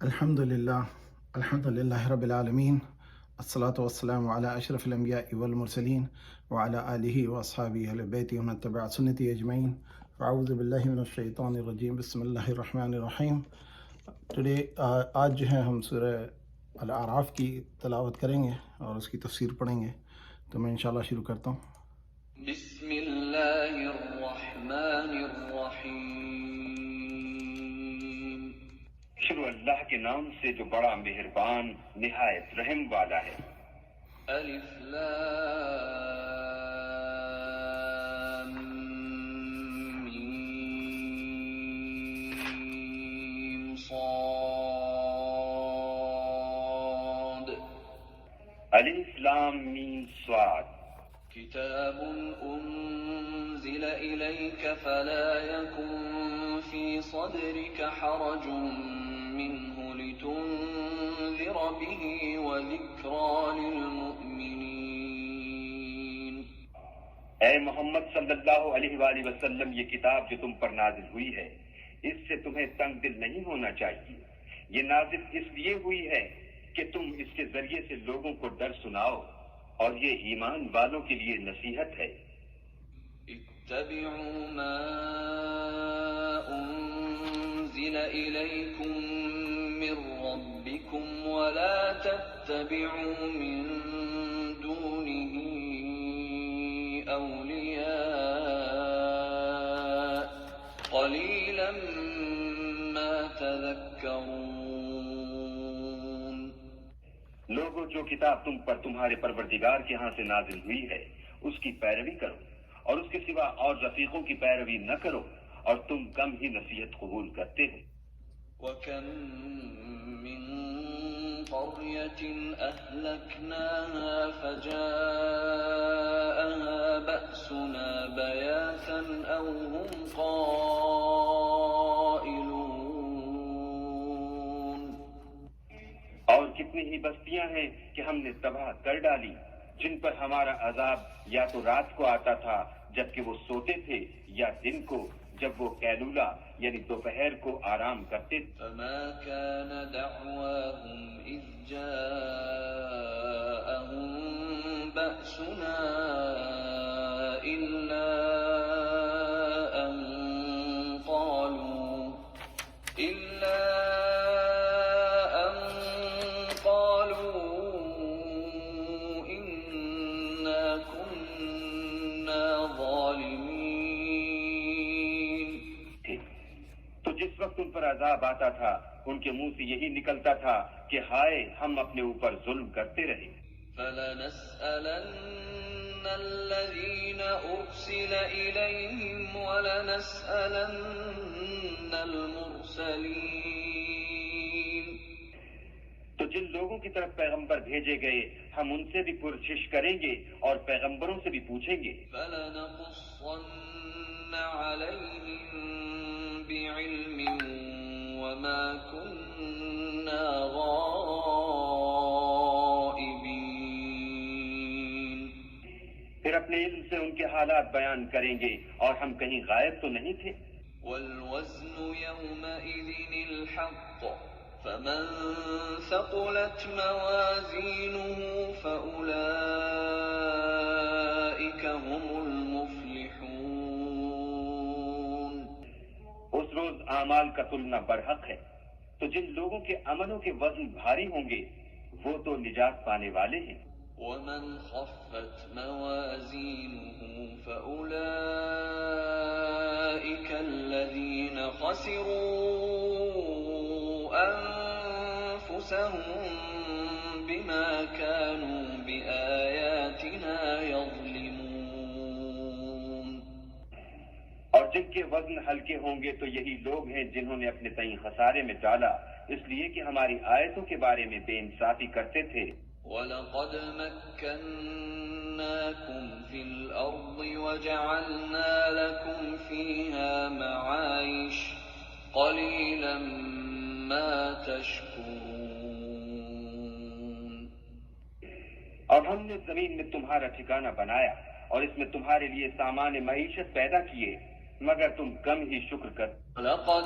الحمد للہ رب العالمین، الصلاۃ والسلام علی اشرف الانبیاء والمرسلین وعلی آلہ واصحابہ اہل بیتہ ومن تبع سنتہ اجمعین۔ اعوذ باللہ من الشیطان الرجیم، بسم اللہ الرحمن الرحیم۔ آج جو ہے ہم سورہ الاعراف کی تلاوت کریں گے اور اس کی تفسیر پڑھیں گے، تو میں انشاءاللہ شروع کرتا ہوں۔ بسم اللہ الرحمن الرحیم۔ شروع اللہ کے نام سے جو بڑا مہربان نہایت رحم والا ہے۔ الف لام میم صاد الف لام میم صاد۔ کتاب انزل الیک فلا یکن فی صدرک حرج منه لتنذر به وذکرى للمؤمنین۔ اے محمد صلی اللہ علیہ وآلہ وسلم، یہ کتاب جو تم پر نازل ہوئی ہے اس سے تمہیں تنگ دل نہیں ہونا چاہیے۔ یہ نازل اس لیے ہوئی ہے کہ تم اس کے ذریعے سے لوگوں کو ڈر سناؤ، اور یہ ایمان والوں کے لیے نصیحت ہے۔ اتبعوا ما انزل الیکم من ربکم ولا تتبعوا من دونه اولیاء قلیلا ما تذکرون۔ لوگوں، جو کتاب تم پر تمہارے پروردگار کے ہاں سے نازل ہوئی ہے اس کی پیروی کرو، اور اس کے سوا اور رفیقوں کی پیروی نہ کرو، اور تم کم ہی نصیحت قبول کرتے ہو۔ وَكَمْ مِنْ قَرْيَةٍ أَهْلَكْنَاهَا فَجَاءَهَا بَأْسُنَا بَيَاتًا أَوْ هُمْ قَائِلُونَ۔ اور کتنی ہی بستیاں ہیں کہ ہم نے تباہ کر ڈالی، جن پر ہمارا عذاب یا تو رات کو آتا تھا جبکہ وہ سوتے تھے، یا دن کو جب وہ قیلولہ یعنی دوپہر کو آرام کرتے تھے۔ فَمَا كَانَ دَعْوَاهُمْ إِذْ جَاءَهُم بَأْسُنَا إِلَّا أَن قَالُوا إِنَّا كُنَّا ظَالِمِينَ۔ تو جس وقت ان پر عذاب آتا تھا ان کے منہ سے یہی نکلتا تھا کہ ہائے، ہم اپنے اوپر ظلم کرتے رہے۔ فَلَنَسْأَلَنَّ الَّذِينَ أُرْسِلَ إِلَيْهِمْ وَلَنَسْأَلَنَّ الْمُرْسَلِينَ۔ تو جن لوگوں کی طرف پیغمبر بھیجے گئے ہم ان سے بھی پرسش کریں گے اور پیغمبروں سے بھی پوچھیں گے۔ فَلَنَقُصَّنَّ عَلَيْهِمْ بِعِلْمٍ وَمَا كُنَّا غَائِبِينَ۔ پھر اپنے علم سے ان کے حالات بیان کریں گے، اور ہم کہیں غائب تو نہیں تھے۔ وَالْوَزْنُ يَوْمَئِذٍ الْحَقُّ فَمَنْ ثَقُلَتْ مَوَازِينُهُ فَأُولَئِكَ هُمُ الْمُفْلِحُونَ۔ اس روز اعمال کا تلنا برحق ہے، تو جن لوگوں کے عملوں کے وزن بھاری ہوں گے وہ تو نجات پانے والے ہیں۔ وَمَنْ خَفَّتْ مَوَازِينُهُ فَأُولَئِكَ الَّذِينَ خَسِرُوا أَنفُسَهُم بِمَا كَانُوا بِآيَاتِنَا يَظْلِمُونَ۔ اور جن کے وزن ہلکے ہوں گے تو یہی لوگ ہیں جنہوں نے اپنے تئیں خسارے میں ڈالا، اس لیے کہ ہماری آیتوں کے بارے میں بے انصافی کرتے تھے۔ وَلَقَدْ مَكَّنَّاكُمْ فِي الْأَرْضِ وَجَعَلْنَا لَكُمْ فِيهَا مَعَايِشَ قَلِيلًا مَا تَشْكُرُونَ۔ اور ہم نے زمین میں تمہارا ٹھکانہ بنایا اور اس میں تمہارے لیے سامان معیشت پیدا کیے، مگر تم کم ہی شکر کر۔ لقد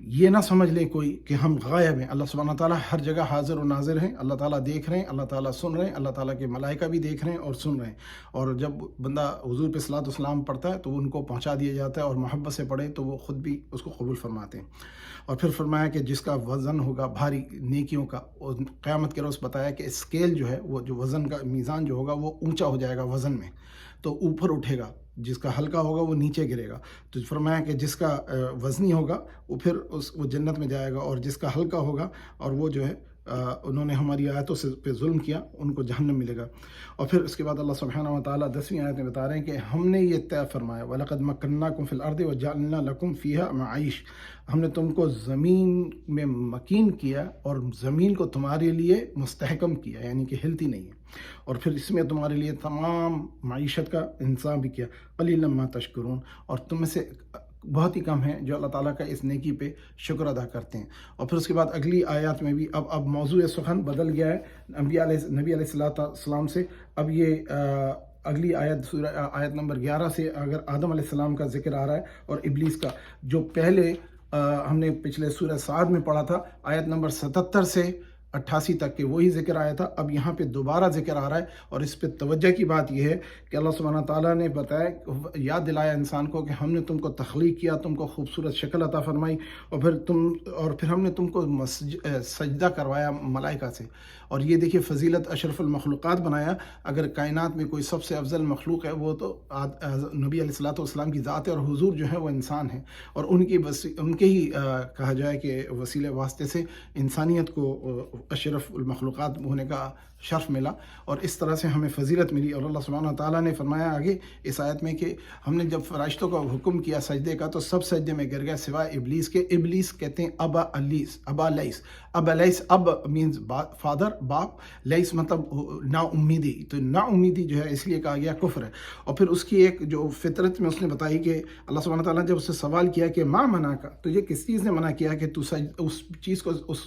یہ نہ سمجھ لیں کوئی کہ ہم غائب ہیں. اللہ سبحانہ تعالیٰ ہر جگہ حاضر و ناظر ہیں. اللہ تعالیٰ دیکھ رہے ہیں, اللہ تعالیٰ سن رہے ہیں, اللہ تعالیٰ کے ملائکہ بھی دیکھ رہے ہیں اور سن رہے ہیں. اور جب بندہ حضور پہ صلاۃ والسلام پڑھتا ہے تو ان کو پہنچا دیا جاتا ہے, اور محبت سے پڑھے تو وہ خود بھی اس کو قبول فرماتے ہیں. اور پھر فرمایا کہ جس کا وزن ہوگا بھاری نیکیوں کا, اور قیامت کے روز بتایا کہ اسکیل جو ہے وہ جو وزن کا میزان جو ہوگا وہ اونچا ہو جائے گا وزن میں, تو اوپر اٹھے گا. جس کا ہلکا ہوگا وہ نیچے گرے گا. تو فرمایا کہ جس کا وزنی ہوگا وہ پھر وہ جنت میں جائے گا, اور جس کا ہلکا ہوگا اور وہ جو ہے انہوں نے ہماری آیتوں سے پہ ظلم کیا ان کو جہنم ملے گا. اور پھر اس کے بعد اللہ سبحانہ و تعالیٰ 10ویں آیت میں بتا رہے ہیں کہ ہم نے یہ طے فرمایا وَلَقَدْ مَكَّنَّاكُمْ فِي الْأَرْضِ وَجَعَلْنَا لَكُمْ فِيهَا مَعَائِشَ, ہم نے تم کو زمین میں مکین کیا اور زمین کو تمہارے لیے مستحکم کیا, یعنی کہ ہلتی نہیں ہے, اور پھر اس میں تمہارے لیے تمام معیشت کا انتظام بھی کیا. قلیلا ما تشکرون, اور تم میں سے بہت ہی کم ہیں جو اللہ تعالیٰ کا اس نیکی پہ شکر ادا کرتے ہیں. اور پھر اس کے بعد اگلی آیات میں بھی اب موضوع سخن بدل گیا ہے نبی علیہ السلام سے. اب یہ اگلی آیت سورہ آیت نمبر 11 سے اگر آدم علیہ السلام کا ذکر آ رہا ہے اور ابلیس کا, جو پہلے ہم نے پچھلے سورہ صاد میں پڑھا تھا آیت نمبر 77 سے 88 تک کے وہی ذکر آیا تھا. اب یہاں پہ دوبارہ ذکر آ رہا ہے, اور اس پہ توجہ کی بات یہ ہے کہ اللہ سبحانہ تعالیٰ نے بتایا, یاد دلایا انسان کو کہ ہم نے تم کو تخلیق کیا, تم کو خوبصورت شکل عطا فرمائی, اور پھر ہم نے تم کو سجدہ کروایا ملائکہ سے. اور یہ دیکھیے فضیلت اشرف المخلوقات بنایا. اگر کائنات میں کوئی سب سے افضل مخلوق ہے وہ تو نبی علیہ الصلوۃ والسلام کی ذات ہے, اور حضور جو ہے وہ انسان ہے, اور ان کے ہی کہا جائے کہ وسیلے واسطے سے انسانیت کو اشرف المخلوقات ہونے کا شرف ملا, اور اس طرح سے ہمیں فضیلت ملی. اور اللہ سبحانہ تعالیٰ نے فرمایا آگے اس آیت میں کہ ہم نے جب فرشتوں کا حکم کیا سجدے کا تو سب سجدے میں گر گئے سوائے ابلیس کے. ابلیس کہتے ہیں ابا لیس, اب مینز فادر باپ, لیس مطلب نا امیدی, تو نا امیدی جو ہے اس لیے کہا گیا کفر ہے. اور پھر اس کی ایک جو فطرت میں اس نے بتائی کہ اللہ سبحانہ تعالیٰ نے جب اس سے سوال کیا کہ ماں منع کا, تو یہ کس چیز نے منع کیا کہ تو اس چیز کو اس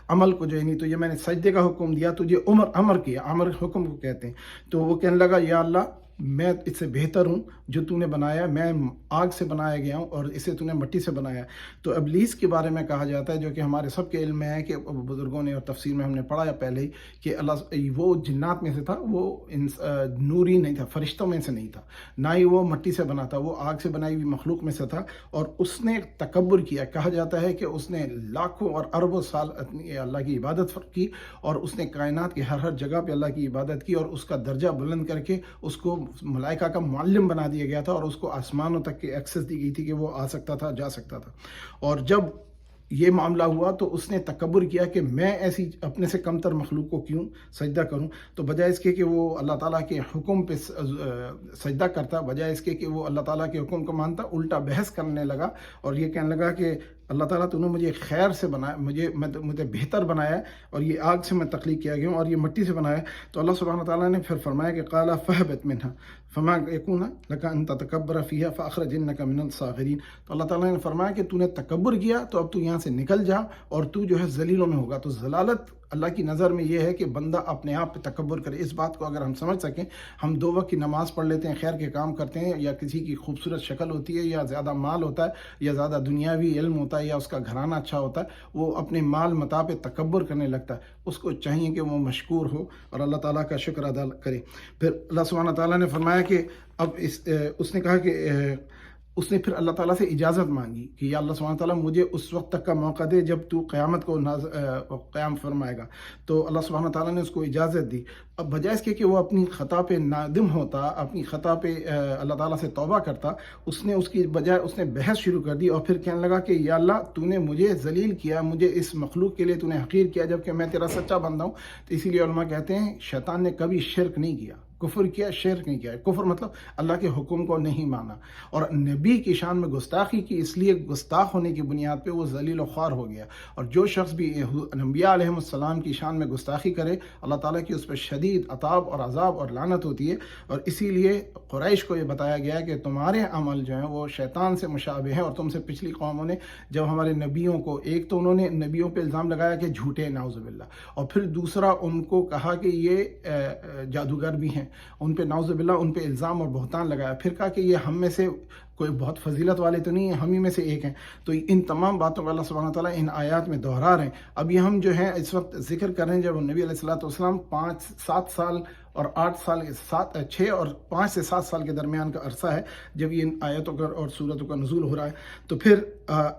عمل کو جو ہے نہیں, تو یہ میں نے سجدے کا حکم دیا تجھے امر کیا, امر حکم کو کہتے ہیں. تو وہ کہنے لگا یا اللہ میں اس سے بہتر ہوں جو تو نے بنایا, میں آگ سے بنایا گیا ہوں اور اسے تو نے مٹی سے بنایا. تو ابلیس کے بارے میں کہا جاتا ہے, جو کہ ہمارے سب کے علم میں ہے کہ بزرگوں نے اور تفسیر میں ہم نے پڑھا پہلے ہی کہ اللہ وہ جنات میں سے تھا, وہ نوری نہیں تھا, فرشتوں میں سے نہیں تھا, نہ ہی وہ مٹی سے بنا تھا, وہ آگ سے بنائی ہوئی مخلوق میں سے تھا. اور اس نے تکبر کیا. کہا جاتا ہے کہ اس نے لاکھوں اور اربوں سال اپنی اللہ کی عبادت کی, اور اس نے کائنات کی ہر جگہ پہ اللہ کی عبادت کی, اور اس کا درجہ بلند کر کے اس کو ملائکہ کا معلم بنا دیا گیا تھا, اور اس کو آسمانوں تک کی ایکسس دی گئی تھی کہ وہ آ سکتا تھا, جا سکتا تھا. اور جب یہ معاملہ ہوا تو اس نے تکبر کیا کہ میں ایسی اپنے سے کم تر مخلوق کو کیوں سجدہ کروں. تو بجائے اس کے کہ وہ اللہ تعالیٰ کے حکم پہ سجدہ کرتا, بجائے اس کے کہ وہ اللہ تعالیٰ کے حکم کو مانتا, الٹا بحث کرنے لگا اور یہ کہنے لگا کہ اللہ تعالیٰ تو نے مجھے خیر سے بنایا, مجھے بہتر بنایا, اور یہ آگ سے میں تخلیق کیا گیا ہوں اور یہ مٹی سے بنایا. تو اللہ سبحانہ تعالیٰ نے پھر فرمایا کہ قال فاہبط منہا فما یکون لک ان تتکبر فیہا فاخرجنک من الصاغرین. تو اللہ تعالیٰ نے فرمایا کہ تو نے تکبر کیا تو اب تو یہاں سے نکل جا, اور تو جو ہے ذلیلوں میں ہوگا. تو ضلالت اللہ کی نظر میں یہ ہے کہ بندہ اپنے آپ پہ تکبر کرے. اس بات کو اگر ہم سمجھ سکیں, ہم 2 وقت کی نماز پڑھ لیتے ہیں, خیر کے کام کرتے ہیں, یا کسی کی خوبصورت شکل ہوتی ہے, یا زیادہ مال ہوتا ہے, یا زیادہ دنیاوی علم ہوتا ہے, یا اس کا گھرانہ اچھا ہوتا ہے, وہ اپنے مال متاع پہ تکبر کرنے لگتا ہے. اس کو چاہیے کہ وہ مشکور ہو اور اللہ تعالیٰ کا شکر ادا کرے. پھر اللہ سبحانہ تعالیٰ نے فرمایا کہ اب اس نے کہا کہ اس نے پھر اللہ تعالیٰ سے اجازت مانگی کہ یا اللہ سبحانہ تعالیٰ مجھے اس وقت تک کا موقع دے جب تو قیامت کو قیام فرمائے گا. تو اللہ سبحانہ تعالیٰ نے اس کو اجازت دی. اب بجائے اس کے کہ وہ اپنی خطا پہ نادم ہوتا, اپنی خطا پہ اللہ تعالیٰ سے توبہ کرتا, اس کی بجائے اس نے بحث شروع کر دی, اور پھر کہنے لگا کہ یا اللہ تو نے مجھے ذلیل کیا, مجھے اس مخلوق کے لیے تو نے حقیر کیا, جبکہ میں تیرا سچا بندہ ہوں. تو اسی لیے علماء کہتے ہیں شیطان نے کبھی شرک نہیں کیا, کفر کیا, شرک نہیں کیا. کفر مطلب اللہ کے حکم کو نہیں مانا, اور نبی کی شان میں گستاخی کی, اس لیے گستاخ ہونے کی بنیاد پہ وہ ذلیل و خوار ہو گیا. اور جو شخص بھی انبیاء علیہ السلام کی شان میں گستاخی کرے, اللہ تعالیٰ کی اس پہ شدید عذاب اور عذاب اور لعنت ہوتی ہے. اور اسی لیے قریش کو یہ بتایا گیا کہ تمہارے عمل جو ہیں وہ شیطان سے مشابہ ہیں, اور تم سے پچھلی قوموں نے جب ہمارے نبیوں کو, ایک تو انہوں نے نبیوں پہ الزام لگایا کہ جھوٹے نعوذ باللہ, اور پھر دوسرا ان کو کہا کہ یہ جادوگر بھی ہیں, ان پہ نعوذ باللہ ان پہ الزام اور بہتان لگایا. پھر کہا کہ یہ ہم میں سے کوئی بہت فضیلت والے تو نہیں ہیں، ہم ہی میں سے ایک ہیں. تو ان تمام باتوں کو اللہ سبحانہ تعالیٰ ان آیات میں دہرا رہے ہیں. اب یہ ہم جو ہیں اس وقت ذکر کر رہے ہیں جب نبی علیہ السلام 7 سال اور 8 سال 6 اور 5 سے 7 سال کے درمیان کا عرصہ ہے جب یہ آیتوں کا اور صورتوں کا نزول ہو رہا ہے. تو پھر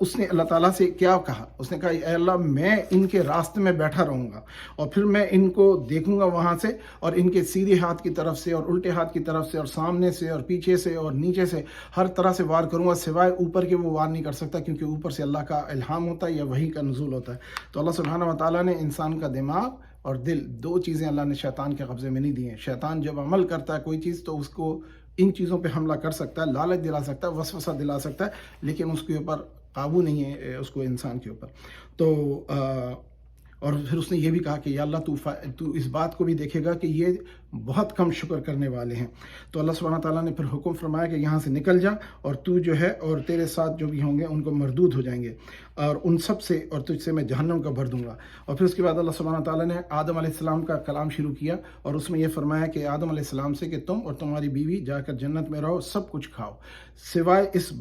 اس نے اللہ تعالیٰ سے کیا کہا؟ اس نے کہا اے اللہ میں ان کے راستے میں بیٹھا رہوں گا اور پھر میں ان کو دیکھوں گا وہاں سے، اور ان کے سیدھے ہاتھ کی طرف سے اور الٹے ہاتھ کی طرف سے اور سامنے سے اور پیچھے سے اور نیچے سے ہر طرح سے وار کروں گا، سوائے اوپر کے وہ وار نہیں کر سکتا کیونکہ اوپر سے اللہ کا الہام ہوتا ہے یا وحی کا نزول ہوتا ہے. تو اللہ سبحانہ و تعالیٰ نے انسان کا دماغ اور دل، 2 چیزیں اللہ نے شیطان کے قبضے میں نہیں دی ہیں. شیطان جب عمل کرتا ہے کوئی چیز تو اس کو ان چیزوں پہ حملہ کر سکتا ہے، لالچ دلا سکتا ہے، وسوسہ دلا سکتا ہے، لیکن اس کے اوپر قابو نہیں ہے اس کو انسان کے اوپر. تو اور پھر اس نے یہ بھی کہا کہ یا اللہ تو اس بات کو بھی دیکھے گا کہ یہ بہت کم شکر کرنے والے ہیں. تو اللہ سبحانہ تعالیٰ نے پھر حکم فرمایا کہ یہاں سے نکل جا اور تو جو ہے اور تیرے ساتھ جو بھی ہوں گے ان کو مردود ہو جائیں گے اور ان سب سے اور تجھ سے میں جہنم کا بھر دوں گا. اور پھر اس کے بعد اللہ سبحانہ تعالیٰ نے آدم علیہ السلام کا کلام شروع کیا اور اس میں یہ فرمایا کہ آدم علیہ السلام سے کہ تم اور تمہاری بیوی جا کر جنت میں رہو، سب کچھ کھاؤ، سوائے اس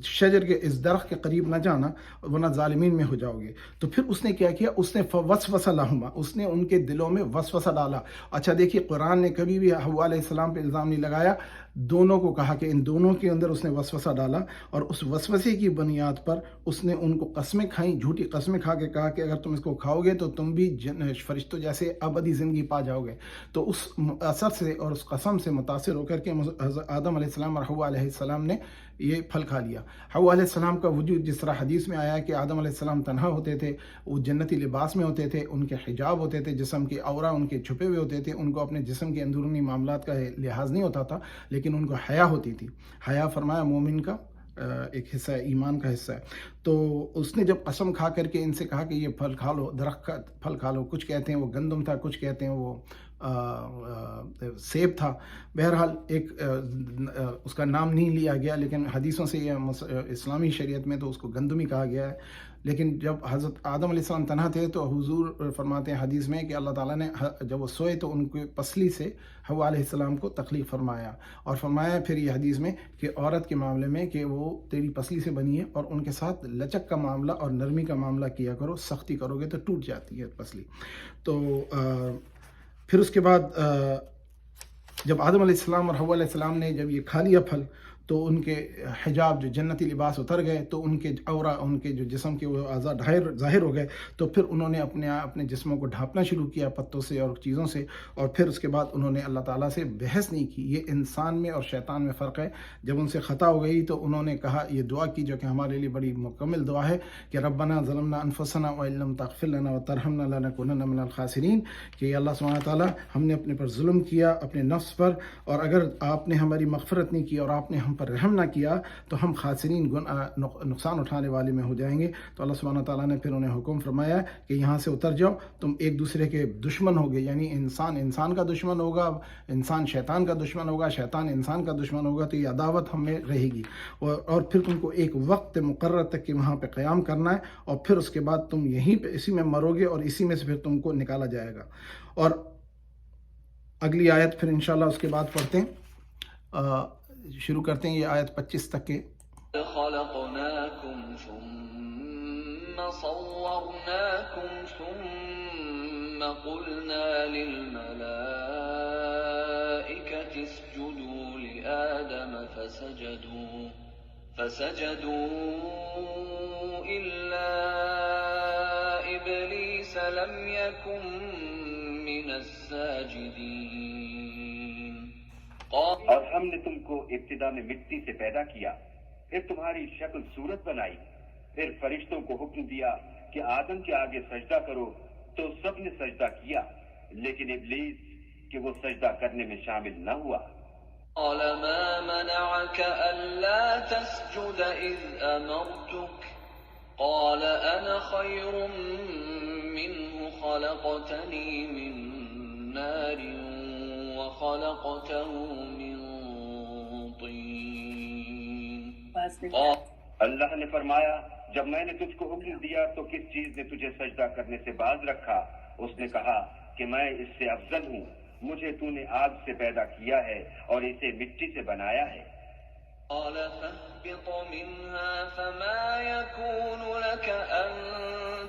شجر کے اس درخت کے قریب نہ جانا ورنہ ظالمین میں ہو جاؤ گے. تو پھر اس نے کیا کیا؟ اس نے وسوسہ لہما، اس نے ان کے دلوں میں وسوسہ ڈالا. اچھا دیکھیے قرآن نے کبھی بھی حوا علیہ السلام پہ الزام نہیں لگایا، دونوں کو کہا کہ ان دونوں کے اندر اس نے وسوسہ ڈالا، اور اس وسوسے کی بنیاد پر اس نے ان کو قسمیں کھائیں، جھوٹی قسمیں کھا کے کہا کہ اگر تم اس کو کھاؤ گے تو تم بھی فرشتوں جیسے ابدی زندگی پا جاؤ گے. تو اس اثر سے اور اس قسم سے متاثر ہو کر کے آدم علیہ السلام اور حوا علیہ السلام نے یہ پھل کھا لیا. حوا علیہ السلام کا وجود جس طرح حدیث میں آیا ہے کہ آدم علیہ السلام تنہا ہوتے تھے، وہ جنتی لباس میں ہوتے تھے، ان کے حجاب ہوتے تھے، جسم کے عورہ ان کے چھپے ہوئے ہوتے تھے، ان کو اپنے جسم کے اندرونی معاملات کا لحاظ نہیں ہوتا تھا، لیکن ان کو حیا ہوتی تھی. حیا فرمایا مومن کا ایک حصہ ہے، ایمان کا حصہ ہے. تو اس نے جب قسم کھا کر کے ان سے کہا کہ یہ پھل کھا لو، درخت کا پھل کھا لو، کچھ کہتے ہیں وہ گندم تھا، کچھ کہتے ہیں وہ سیب تھا، بہرحال ایک اس کا نام نہیں لیا گیا، لیکن حدیثوں سے یہ اسلامی شریعت میں تو اس کو گندمی کہا گیا ہے. لیکن جب حضرت آدم علیہ السلام تنہا تھے تو حضور فرماتے ہیں حدیث میں کہ اللہ تعالیٰ نے جب وہ سوئے تو ان کے پسلی سے حوا علیہ السلام کو تخلیق فرمایا، اور فرمایا پھر یہ حدیث میں کہ عورت کے معاملے میں کہ وہ تیری پسلی سے بنی ہے اور ان کے ساتھ لچک کا معاملہ اور نرمی کا معاملہ کیا کرو، سختی کرو گے تو ٹوٹ جاتی ہے پسلی. تو پھر اس کے بعد جب آدم علیہ السلام اور حوا علیہ السلام نے جب یہ کھا لیا پھل تو ان کے حجاب جو جنتی لباس اتر گئے، تو ان کے عورہ، ان کے جو جسم کے وہ اعضاء ظاہر ہو گئے. تو پھر انہوں نے اپنے جسموں کو ڈھانپنا شروع کیا پتوں سے اور چیزوں سے، اور پھر اس کے بعد انہوں نے اللہ تعالیٰ سے بحث نہیں کی. یہ انسان میں اور شیطان میں فرق ہے. جب ان سے خطا ہو گئی تو انہوں نے کہا، یہ دعا کی جو کہ ہمارے لیے بڑی مکمل دعا ہے کہ ربنا ظلمنا انفسنا وان لم تغفر لنا وترحمنا لنکونن من الخاسرین، کہ اللہ سبحانہ تعالیٰ ہم نے اپنے پر ظلم کیا، اپنے نفس پر، اور اگر آپ نے ہماری مغفرت نہیں کی اور آپ نے ہم پر رحم نہ کیا تو ہم خاسرین نقصان اٹھانے والے میں ہو جائیں گے. تو اللہ سبحانہ تعالیٰ نے پھر انہیں حکم فرمایا کہ یہاں سے اتر جاؤ، تم ایک دوسرے کے دشمن ہوگے، یعنی انسان کا دشمن ہوگا، انسان شیطان کا دشمن ہوگا، شیطان انسان کا دشمن ہوگا. تو یہ عداوت ہم میں رہے گی، اور پھر تم کو ایک وقت مقرر تک کہ وہاں پہ قیام کرنا ہے، اور پھر اس کے بعد تم یہیں پہ اسی میں مرو گے اور اسی میں سے پھر تم کو نکالا جائے گا. اور اگلی آیت پھر انشاءاللہ اس کے بعد پڑھتے ہیں، شروع کرتے ہیں یہ آیت 25 تک کے. خلقناكم ثم صورناكم ثم قلنا للملائكة اسجدوا لآدم فسجدوا إلا إبليس لم يكن من الساجدين. اور ہم نے تم کو ابتدا میں مٹی سے پیدا کیا، پھر تمہاری شکل صورت بنائی، پھر فرشتوں کو حکم دیا کہ آدم کے آگے سجدہ کرو، تو سب نے سجدہ کیا، لیکن ابلیس کہ وہ سجدہ کرنے میں شامل نہ ہوا. قال ما منعك ألا تسجد إذ أمرتك قال أنا خير منه خلقتني من نار وخلقته من طين. اللہ نے فرمایا، جب میں نے تجھ کو حکم دیا تو کس چیز نے تجھے سجدہ کرنے سے باز رکھا؟ اس نے کہا کہ میں اس سے افضل ہوں، مجھے تو نے آگ سے پیدا کیا ہے اور اسے مٹی سے بنایا ہے. قال فاهبط منها فما يكون لك أن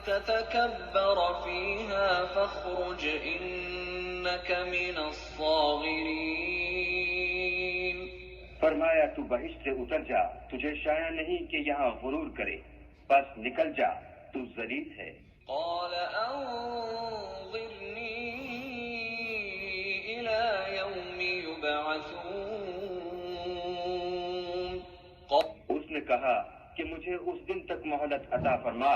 تتكبر فيها فاخرج إنك من الصاغرين. فرمایا تو بہشت سے اتر جا، تجھے شایع نہیں کہ یہاں غرور کرے، بس نکل جا، تو ذلیل ہے. قال أنظرني إلى يوم يبعثون. اس نے کہا کہ مجھے اس دن تک مہلت عطا فرما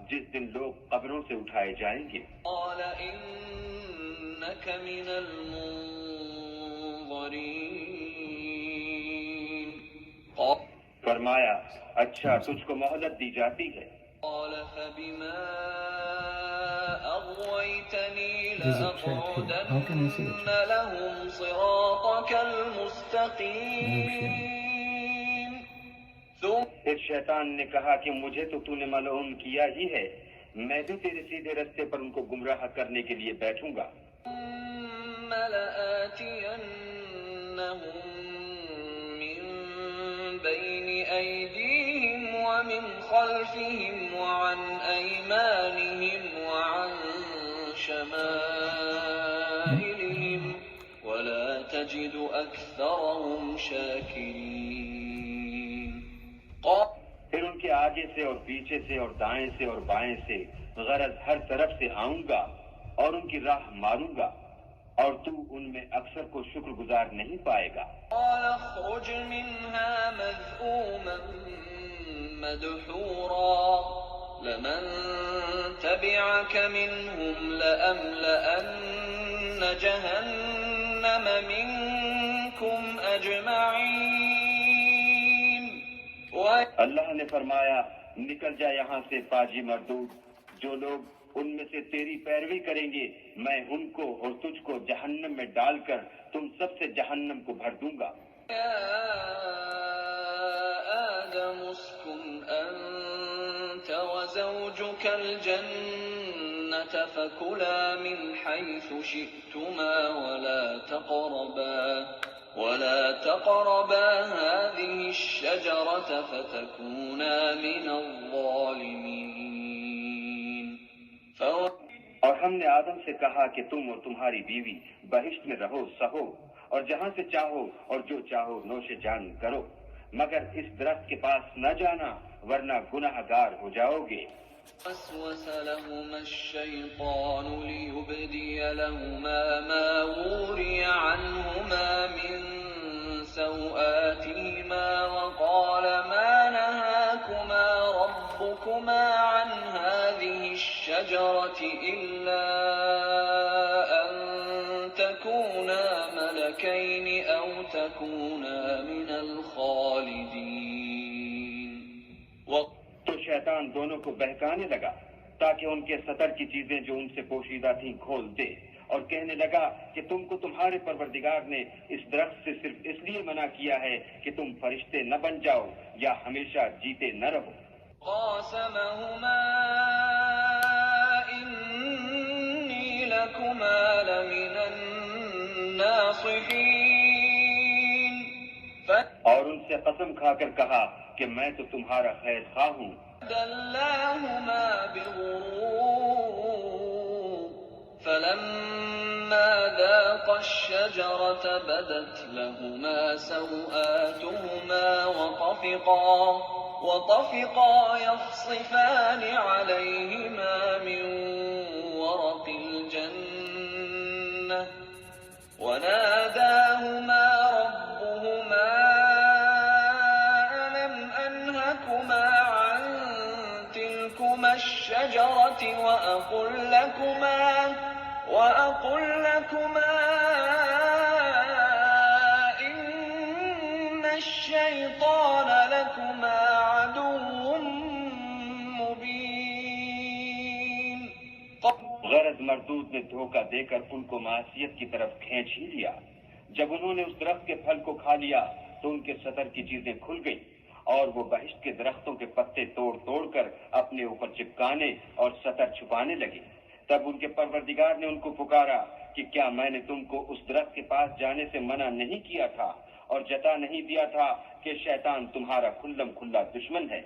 جس دن لوگ قبروں سے اٹھائے جائیں گے. قال إنك من المنظرين. فرمایا اچھا تجھ کو مہلت دی جاتی ہے. قال فبما أغويتني How can I see the لأقعدن لهم صراطك المستقيم. پھر شیطان نے کہا کہ مجھے تو نے ملعون کیا ہی ہے، میں بھی تیرے سیدھے رستے پر ان کو گمراہ کرنے کے لیے بیٹھوں گا. ثم لآتينهم من بين أيديهم ومن خلفهم وعن أيمانهم وعن شمائلهم ولا تجد أكثرهم شاكرين. پھر ان کے آگے سے اور پیچھے سے اور دائیں سے اور بائیں سے، غرض ہر طرف سے آؤں گا اور ان کی راہ ماروں گا، اور تو ان میں اکثر کو شکر گزار نہیں پائے گا. قال اخرج منها مذءوما مدحورا لمن تبعك منهم لأملأن جهنم منكم أجمعين. اللہ نے فرمایا نکل جا یہاں سے پاجی مردود، جو لوگ ان میں سے تیری پیروی کریں گے میں ان کو اور تجھ کو جہنم میں ڈال کر تم سب سے جہنم کو بھر دوں گا. يا آدم اسكن أنت وزوجك الجنة فكلا من حيث شئتما ولا تقربا هذه الشجرة فتكونا من الظالمين. اور ہم نے آدم سے کہا کہ تم اور تمہاری بیوی بہشت میں رہو سہو، اور جہاں سے چاہو اور جو چاہو نوش جان کرو، مگر اس درخت کے پاس نہ جانا ورنہ گناہ گار ہو جاؤ گے. وسوس لهما الشيطان ليبدي لهما ما وري عنهما من سوآتهما وقال ما نهاكما ربكما عن هذه الشجرة إلا أن تكونا ملكين أو تكونا من الخالدين. تو شیطان دونوں کو بہکانے لگا تاکہ ان کے سطر کی چیزیں جو ان سے پوشیدہ تھیں کھول دے، اور کہنے لگا کہ تم کو تمہارے پروردگار نے اس درخت سے صرف اس لیے منع کیا ہے کہ تم فرشتے نہ بن جاؤ یا ہمیشہ جیتے نہ رہو. قاسمهما إني لكما لمن الناصحين. اور ان سے قسم کھا کر کہا کہ میں تو تمہارا خیر خواہ ہوں. دلاهما بغرور فلما ذاقا الشجرة بدت لهما سوآتهما وطفقا يخصفان عليهما من ورق الجنة وناداهما ربهما ألم أنهكما عن تلكما الشجرة وأقل لكما إن الشيطان لكما عدو مبين. غرض مردود نے دھوکہ دے کر ان کو معصیت کی طرف کھینچ ہی لیا. جب انہوں نے اس درخت کے پھل کو کھا لیا تو ان کے سطر کی چیزیں کھل گئیں اور وہ بہشت کے درختوں کے پتے توڑ توڑ کر اپنے اوپر چپکانے اور سطر چھپانے لگے. تب ان کے پروردگار نے ان کو پکارا کہ کیا میں نے تم کو اس درخت کے پاس جانے سے منع نہیں کیا تھا؟ اور جتا نہیں دیا تھا کہ شیطان تمہارا کھلم کھلا دشمن ہے۔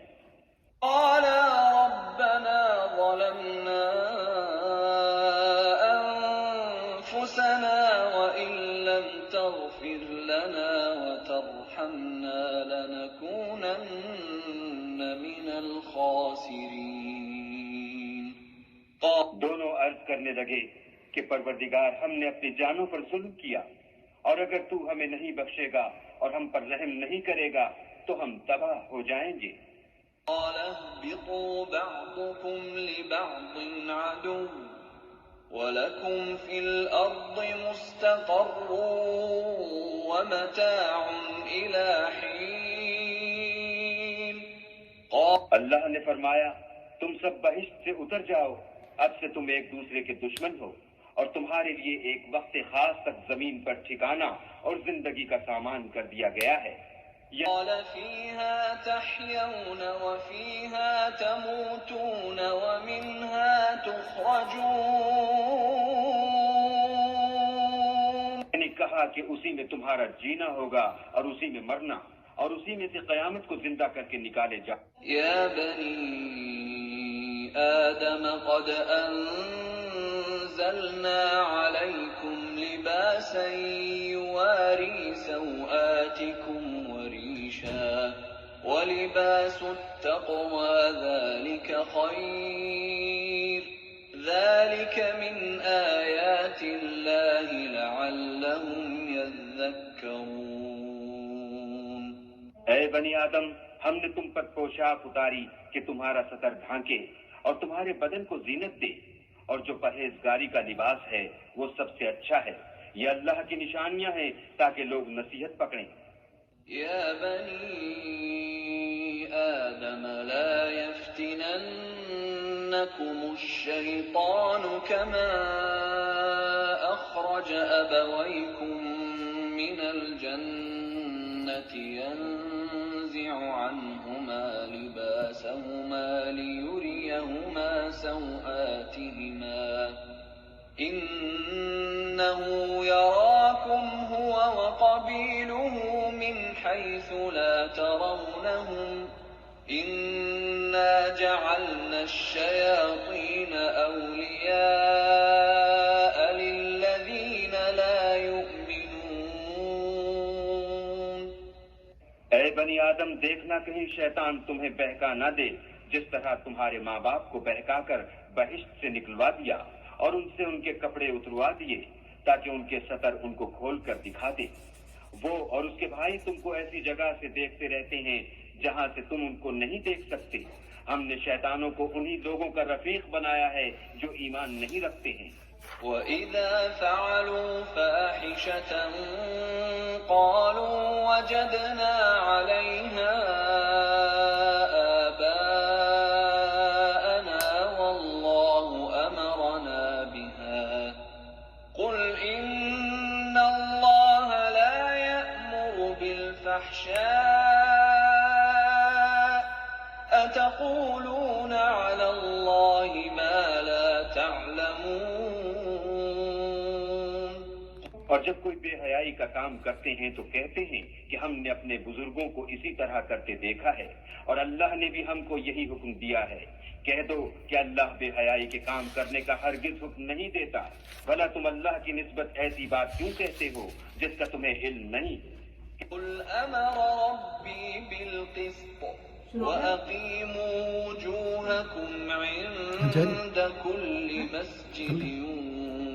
قالا ربنا ظلمنا أنفسنا وإن لم تغفر لنا وترحمنا لنكونن من الخاسرين۔ دونوں عرض کرنے لگے کہ پروردگار ہم نے اپنی جانوں پر ظلم کیا، اور اگر تو ہمیں نہیں بخشے گا اور ہم پر رحم نہیں کرے گا تو ہم تباہ ہو جائیں گے۔ قال اهبطوا بعضكم لبعض عدو ولكم في الأرض مستقر ومتاع إلى حين۔ اللہ نے فرمایا تم سب بہشت سے اتر جاؤ، اب سے تم ایک دوسرے کے دشمن ہو، اور تمہارے لیے ایک وقت خاص تک زمین پر ٹھکانہ اور زندگی کا سامان کر دیا گیا ہے۔ قال فيها تحيون وفيها تموتون ومنها تخرجون۔ میں نے کہا کہ اسی میں تمہارا جینا ہوگا اور اسی میں مرنا، اور اسی میں سے قیامت کو زندہ کر کے نکالے جا۔ يا بني آدم قد أنزلنا عليكم لباسا يواري سوآتكم وريشا ولباس التقوى ذلك خير ذلك من آيات الله لعلهم يذكرون۔ اے بنی آدم، ہم نے تم پر پوشاک اتاری کہ تمہارا سطر ڈھانکے اور تمہارے بدن کو زینت دے، اور جو پرہیزگاری کا لباس ہے وہ سب سے اچھا ہے۔ یہ اللہ کی نشانیاں ہیں تاکہ لوگ نصیحت پکڑیں۔ يا بني آدم لا يفتننكم الشيطان كما أخرج أبويكم من الجنة ينزع عنهما لباسهما ليريهما سوآتهما إنه يراكم هو وقبيله من حيث لا ترونهم إنا جعلنا الشياطين أولياء للذين لا يؤمنون۔ اے بنی آدم، دیکھنا کہیں شیطان تمہیں بہکا نہ دے، جس طرح تمہارے ماں باپ کو بہکا کر بہشت سے نکلوا دیا اور ان سے ان کے کپڑے اتروا دیے تاکہ ان کے سطر ان کو کھول کر دکھا دے۔ وہ اور اس کے بھائی تم کو ایسی جگہ سے دیکھتے رہتے ہیں جہاں سے تم ان کو نہیں دیکھ سکتے۔ ہم نے شیطانوں کو انہی لوگوں کا رفیق بنایا ہے جو ایمان نہیں رکھتے ہیں۔ وَإِذَا فَعَلُوا فَاحِشَةً قَالُوا وَجَدْنَا عَلَيْهَا آبَاءَنَا وَاللَّهُ أَمَرَنَا بِهَا قُلْ إِنَّ اللَّهَ لَا يَأْمُرُ بِالْفَحْشَاءِ أَتَقُولُونَ عَلَى اللَّهِ مَا لَا تَعْلَمُونَ۔ اور جب کوئی بے حیائی کا کام کرتے ہیں تو کہتے ہیں کہ ہم نے اپنے بزرگوں کو اسی طرح کرتے دیکھا ہے، اور اللہ نے بھی ہم کو یہی حکم دیا ہے۔ کہہ دو کہ اللہ بے حیائی کے کام کرنے کا ہرگز حکم نہیں دیتا، بھلا تم اللہ کی نسبت ایسی بات کیوں کہتے ہو جس کا تمہیں علم نہیں؟ قل أمر ربي بالقسط وأقيموا وجوهكم عند كل مسجد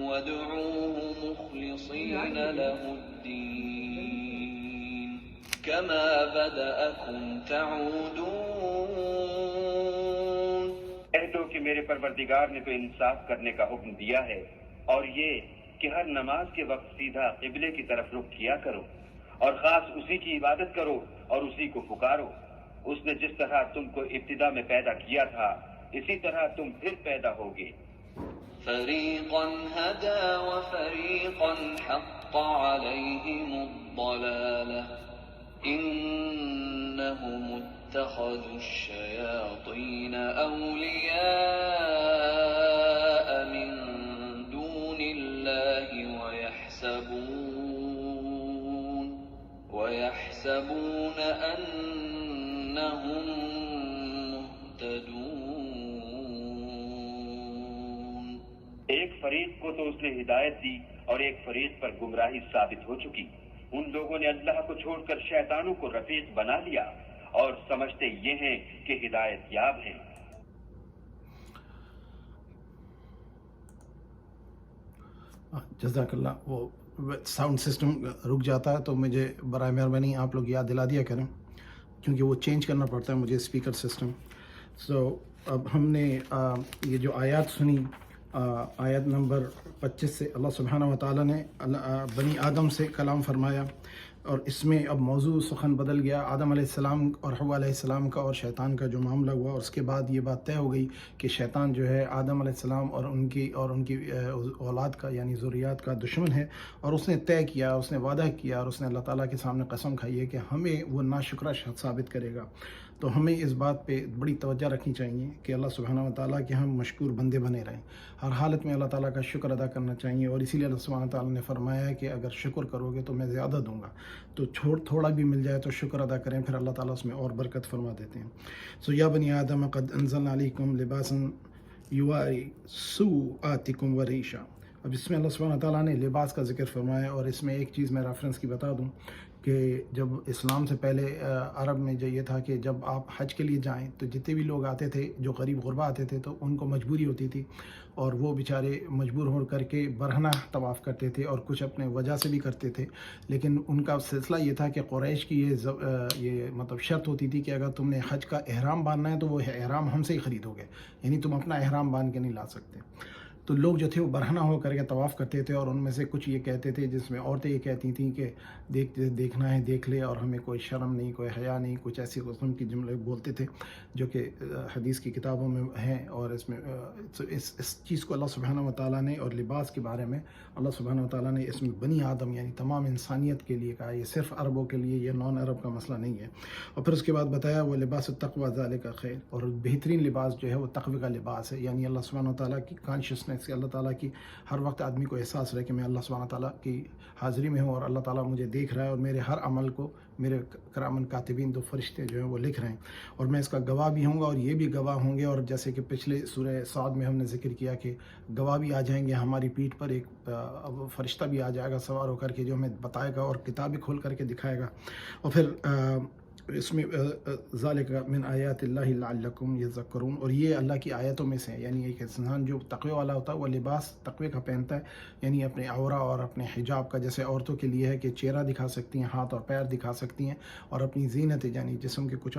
وادعوه مخلصين له الدين كما بدأكم تعودون۔ کہہ دو کہ میرے پروردگار نے تو انصاف کرنے کا حکم دیا ہے، اور یہ کہ ہر نماز کے وقت سیدھا قبلے کی طرف رخ کیا کرو، اور خاص اسی کی عبادت کرو اور اسی کو پکارو۔ اس نے جس طرح تم کو ابتدا میں پیدا کیا تھا اسی طرح تم پھر پیدا ہوگے۔ فريقا هدى وفريقا حق عليهم الضلالة إنهم اتخذوا الشياطين أولياء من دون الله ويحسبون يحسبون أنهم مهتدون. ایک فریق کو تو اس نے ہدایت دی اور ایک فریق پر گمراہی ثابت ہو چکی. ان لوگوں نے اللہ کو چھوڑ کر شیطانوں کو رفیق بنا لیا اور سمجھتے یہ ہیں کہ ہدایت یاب ہیں. جزاک اللہ. وہ ساؤنڈ سسٹم رک جاتا ہے تو مجھے برائے مہربانی آپ لوگ یاد دلا دیا کریں کیونکہ وہ چینج کرنا پڑتا ہے مجھے اسپیکر سسٹم. سو اب ہم نے یہ جو آیات سنی، آیت نمبر 25 سے اللہ سبحانہ و تعالیٰ نے بنی آدم سے کلام فرمایا، اور اس میں اب موضوع سخن بدل گیا. آدم علیہ السلام اور حوا علیہ السلام کا اور شیطان کا جو معاملہ ہوا، اور اس کے بعد یہ بات طے ہو گئی کہ شیطان جو ہے آدم علیہ السلام اور ان کی اولاد کا یعنی ذریات کا دشمن ہے، اور اس نے طے کیا، اس نے وعدہ کیا، اور اس نے اللہ تعالیٰ کے سامنے قسم کھائی ہے کہ ہمیں وہ ناشکرہ ثابت کرے گا. تو ہمیں اس بات پہ بڑی توجہ رکھنی چاہیے کہ اللہ سبحانہ و تعالیٰ کے ہم مشکور بندے بنے رہیں. ہر حالت میں اللہ تعالیٰ کا شکر ادا کرنا چاہیے، اور اسی لیے اللہ سبحانہ و تعالیٰ نے فرمایا ہے کہ اگر شکر کرو گے تو میں زیادہ دوں گا. تو تھوڑا بھی مل جائے تو شکر ادا کریں، پھر اللہ تعالیٰ اس میں اور برکت فرما دیتے ہیں. سو یا بنی آدم قد انزلنا علیکم لباسا یواری سوآتکم وریشا. اب اس میں اللہ سبحانہ و تعالیٰ نے لباس کا ذکر فرمایا، اور اس میں ایک چیز میں ریفرنس کی بتا دوں کہ جب اسلام سے پہلے عرب میں جو یہ تھا کہ جب آپ حج کے لیے جائیں تو جتنے بھی لوگ آتے تھے جو غریب غربا آتے تھے تو ان کو مجبوری ہوتی تھی، اور وہ بیچارے مجبور ہو کر کے برہنہ طواف کرتے تھے، اور کچھ اپنے وجہ سے بھی کرتے تھے. لیکن ان کا سلسلہ یہ تھا کہ قریش کی یہ مطلب شرط ہوتی تھی کہ اگر تم نے حج کا احرام باندھنا ہے تو وہ احرام ہم سے ہی خریدو گے، یعنی تم اپنا احرام باندھ کے نہیں لا سکتے. تو لوگ جو تھے وہ برہنہ ہو کر کے طواف کرتے تھے، اور ان میں سے کچھ یہ کہتے تھے، جس میں عورتیں یہ کہتی تھیں کہ دیکھنا ہے دیکھ لے، اور ہمیں کوئی شرم نہیں، کوئی حیا نہیں، کچھ ایسی قسم کی جملے بولتے تھے جو کہ حدیث کی کتابوں میں ہیں. اور اس میں اس چیز کو اللہ سبحانہ و تعالیٰ نے، اور لباس کے بارے میں اللہ سبحانہ و تعالیٰ نے اس میں بنی آدم یعنی تمام انسانیت کے لیے کہا. یہ صرف عربوں کے لیے، یہ نان عرب کا مسئلہ نہیں ہے. اور پھر اس کے بعد بتایا وہ لباس التقوی ذالک خیر، اور بہترین لباس جو ہے وہ تقوی کا لباس ہے. یعنی اللہ سبحانہ و تعالیٰ کی کانشیسنیس، اللہ تعالیٰ کی ہر وقت آدمی کو احساس رہے کہ میں اللہ سبحانہ تعالیٰ کی حاضری میں ہوں، اور اللہ تعالیٰ مجھے دیکھ رہا ہے، اور میرے ہر عمل کو میرے کرامن کاتبین دو فرشتے جو ہیں وہ لکھ رہے ہیں، اور میں اس کا گواہ بھی ہوں گا اور یہ بھی گواہ ہوں گے. اور جیسے کہ پچھلے سورہ صاد میں ہم نے ذکر کیا کہ گواہ بھی آ جائیں گے ہماری پیٹھ پر، ایک فرشتہ بھی آ جائے گا سوار ہو کر کے جو ہمیں بتائے گا اور کتاب بھی کھول کر کے دکھائے گا. اور پھر اس میں ذالک من آیات اللہ لعلکم یذکرون، اور یہ اللہ کی آیتوں میں سے ہے. یعنی ایک انسان جو تقوی والا ہوتا ہے وہ لباس تقوی کا پہنتا ہے، یعنی اپنے عورہ اور اپنے حجاب کا. جیسے عورتوں کے لیے ہے کہ چہرہ دکھا سکتی ہیں، ہاتھ اور پیر دکھا سکتی ہیں، اور اپنی زینت یعنی جسم کے کچھ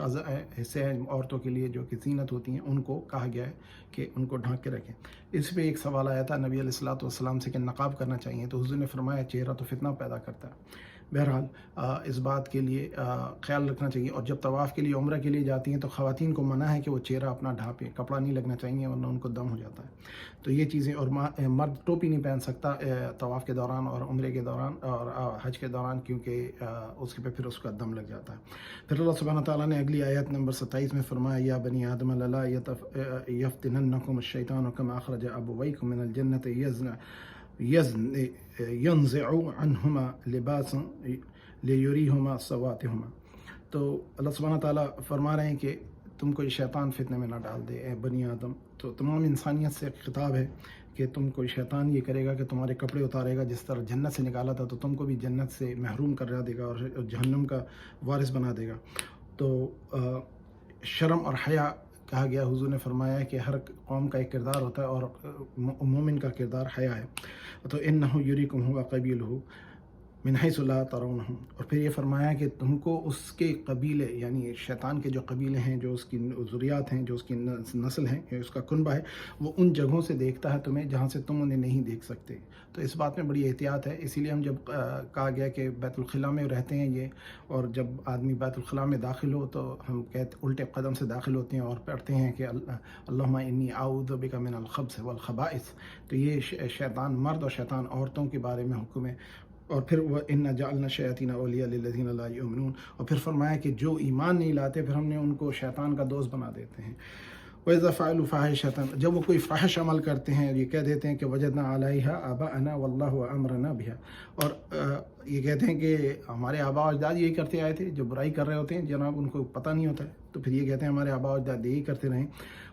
حصے ہیں عورتوں کے لیے جو کہ زینت ہوتی ہیں، ان کو کہا گیا ہے کہ ان کو ڈھانک کے رکھیں. اس پہ ایک سوال آیا تھا نبی علیہ الصلوۃ والسلام سے کہ نقاب کرنا چاہیے، تو حضور نے فرمایا چہرہ تو فتنہ پیدا کرتا ہے. بہرحال اس بات کے لیے خیال رکھنا چاہیے. اور جب طواف کے لیے عمرہ کے لیے جاتی ہیں تو خواتین کو منع ہے کہ وہ چہرہ اپنا ڈھانپیں، کپڑا نہیں لگنا چاہیے ورنہ ان کو دم ہو جاتا ہے. تو یہ چیزیں، اور مرد ٹوپی نہیں پہن سکتا طواف کے دوران اور عمرے کے دوران اور حج کے دوران، کیونکہ اس کے پھر اس کا دم لگ جاتا ہے. پھر اللہ سبحانہ تعالیٰ نے اگلی آیت نمبر 27 میں فرمایا یا بنی آدم لا یفتننکم الشیطان کما اخرج ابویکم من الجنۃ ينزع عنہما لباسا لیریہما سواتہما. تو اللہ سبحانہ تعالیٰ فرما رہے ہیں کہ تم کو شیطان فتنے میں نہ ڈال دے اے بنی آدم. تو تمام انسانیت سے خطاب ہے کہ تم کو شیطان یہ کرے گا کہ تمہارے کپڑے اتارے گا، جس طرح جنت سے نکالا تھا تو تم کو بھی جنت سے محروم کر دے گا اور جہنم کا وارث بنا دے گا. تو شرم اور حیا کہا گیا. حضور نے فرمایا کہ ہر قوم کا ایک کردار ہوتا ہے اور مومن کا کردار حیا ہے. تو انہ یریکم هو قبیلہ من حیث لا ترونہم. اور پھر یہ فرمایا کہ تم کو اس کے قبیلے یعنی شیطان کے جو قبیلے ہیں، جو اس کی ذریات ہیں، جو اس کی نسل ہیں، اس کا کنبہ ہے، وہ ان جگہوں سے دیکھتا ہے تمہیں جہاں سے تم انہیں نہیں دیکھ سکتے. تو اس بات میں بڑی احتیاط ہے. اسی لیے ہم جب کہا گیا کہ بیت الخلاء میں رہتے ہیں یہ، اور جب آدمی بیت الخلاء میں داخل ہو تو ہم الٹے قدم سے داخل ہوتے ہیں اور پڑھتے ہیں کہ اللہم انی اعوذ بک من الخبث والخبائث. تو یہ شیطان مرد اور شیطان عورتوں کے بارے میں حکم ہے. اور پھر وہ انا جعلنا الشیاطین اولیاء للذین لا یؤمنون. اور پھر فرمایا کہ جو ایمان نہیں لاتے پھر ہم نے ان کو شیطان کا دوست بنا دیتے ہیں. وَإِذَا فَعَلُوا فَاحِشَةً، جب وہ کوئی فاحش عمل کرتے ہیں یہ کہہ دیتے ہیں کہ وجدنا علیہا آباءنا واللہ امرنا بها. اور یہ کہتے ہیں کہ ہمارے آبا و اجداد یہی کرتے آئے تھے، جو برائی کر رہے ہوتے ہیں جناب ان کو پتہ نہیں ہوتا ہے، تو پھر یہ کہتے ہیں ہمارے آبا و اجداد یہی کرتے رہیں۔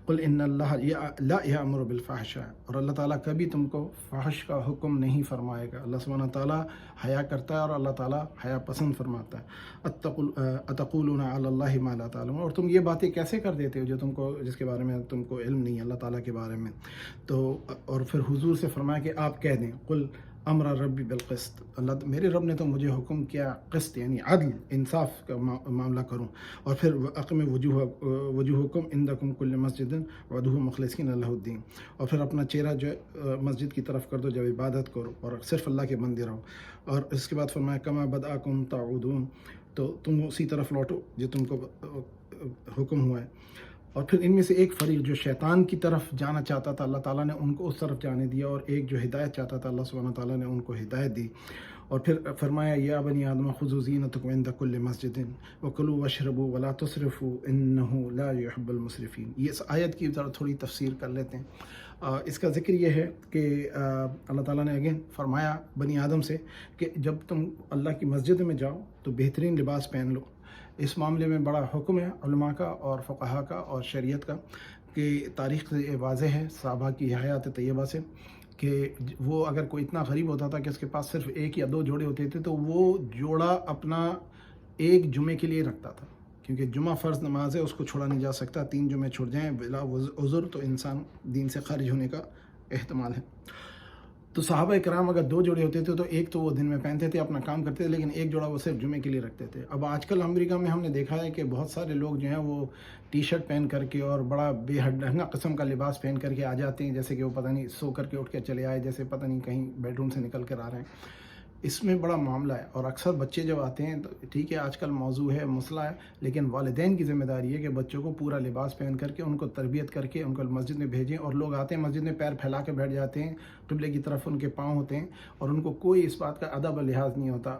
قل ان اللہ لا یامر بالفحشاء، اور اللہ تعالیٰ کبھی تم کو فحش کا حکم نہیں فرمائے گا۔ اللہ سبحانہ تعالیٰ حیا کرتا ہے اور اللہ تعالیٰ حیا پسند فرماتا ہے۔ اتقولون علی اللہ ما لا تعلمون، اور تم یہ باتیں کیسے کر دیتے ہو جو تم کو جس کے بارے میں تم کو علم نہیں ہے اللہ تعالیٰ کے بارے میں۔ تو اور پھر حضور سے فرمایا کہ آپ کہہ دیں قل امر ربی بالقسط، اللہ میرے رب نے تو مجھے حکم کیا قسط یعنی عدل انصاف کا معاملہ کروں، اور پھر اقم وجوہکم عندکم کل مسجد وادعوہ مخلصین لہ الدین، اور پھر اپنا چہرہ جو مسجد کی طرف کر دو جب عبادت کرو اور صرف اللہ کے بندے رہو، اور اس کے بعد فرمایا کما بدأکم تعودون، تو تم اسی طرف لوٹو جو تم کو حکم ہوا ہے۔ اور پھر ان میں سے ایک فریق جو شیطان کی طرف جانا چاہتا تھا اللہ تعالیٰ نے ان کو اس طرف جانے دیا، اور ایک جو ہدایت چاہتا تھا اللہ سبحانہ تعالیٰ نے ان کو ہدایت دی، اور پھر فرمایا یا بنی آدم خذوا زینتکم عند کل مسجد وکلوا واشربوا ولا تسرفوا انہ لا يحب المسرفین۔ یہ اس آیت کی ذرا تھوڑی تفسیر کر لیتے ہیں۔ اس کا ذکر یہ ہے کہ اللہ تعالیٰ نے اگین فرمایا بنی آدم سے کہ جب تم اللہ کی مسجد میں جاؤ تو بہترین لباس پہن لو۔ اس معاملے میں بڑا حکم ہے علماء کا اور فقہا کا اور شریعت کا، کہ تاریخ سے واضح ہے صحابہ کی حیات طیبہ سے کہ وہ اگر کوئی اتنا غریب ہوتا تھا کہ اس کے پاس صرف ایک یا دو جوڑے ہوتے تھے تو وہ جوڑا اپنا ایک جمعے کے لیے رکھتا تھا، کیونکہ جمعہ فرض نماز ہے اس کو چھوڑا نہیں جا سکتا، 3 جمعے چھوڑ جائیں بلا عذر تو انسان دین سے خارج ہونے کا احتمال ہے۔ تو صحابہ کرام اگر 2 جوڑے ہوتے تھے تو ایک تو وہ دن میں پہنتے تھے اپنا کام کرتے تھے، لیکن ایک جوڑا وہ صرف جمعے کے لیے رکھتے تھے۔ اب آج کل امریکہ میں ہم نے دیکھا ہے کہ بہت سارے لوگ جو ہیں وہ ٹی شرٹ پہن کر کے اور بڑا بے حد ڈھنگا قسم کا لباس پہن کر کے آ جاتے ہیں، جیسے کہ وہ پتہ نہیں سو کر کے اٹھ کے چلے آئے، جیسے پتہ نہیں کہیں بیڈ روم سے نکل کر آ رہے ہیں۔ اس میں بڑا معاملہ ہے، اور اکثر بچے جب آتے ہیں تو ٹھیک ہے آج کل موضوع ہے مسئلہ ہے، لیکن والدین کی ذمہ داری ہے کہ بچوں کو پورا لباس پہن کر کے ان کو تربیت کر کے ان کو مسجد میں بھیجیں۔ اور لوگ آتے ہیں مسجد میں پیر پھیلا کے بیٹھ جاتے ہیں، قبلے کی طرف ان کے پاؤں ہوتے ہیں، اور ان کو کوئی اس بات کا ادب و لحاظ نہیں ہوتا۔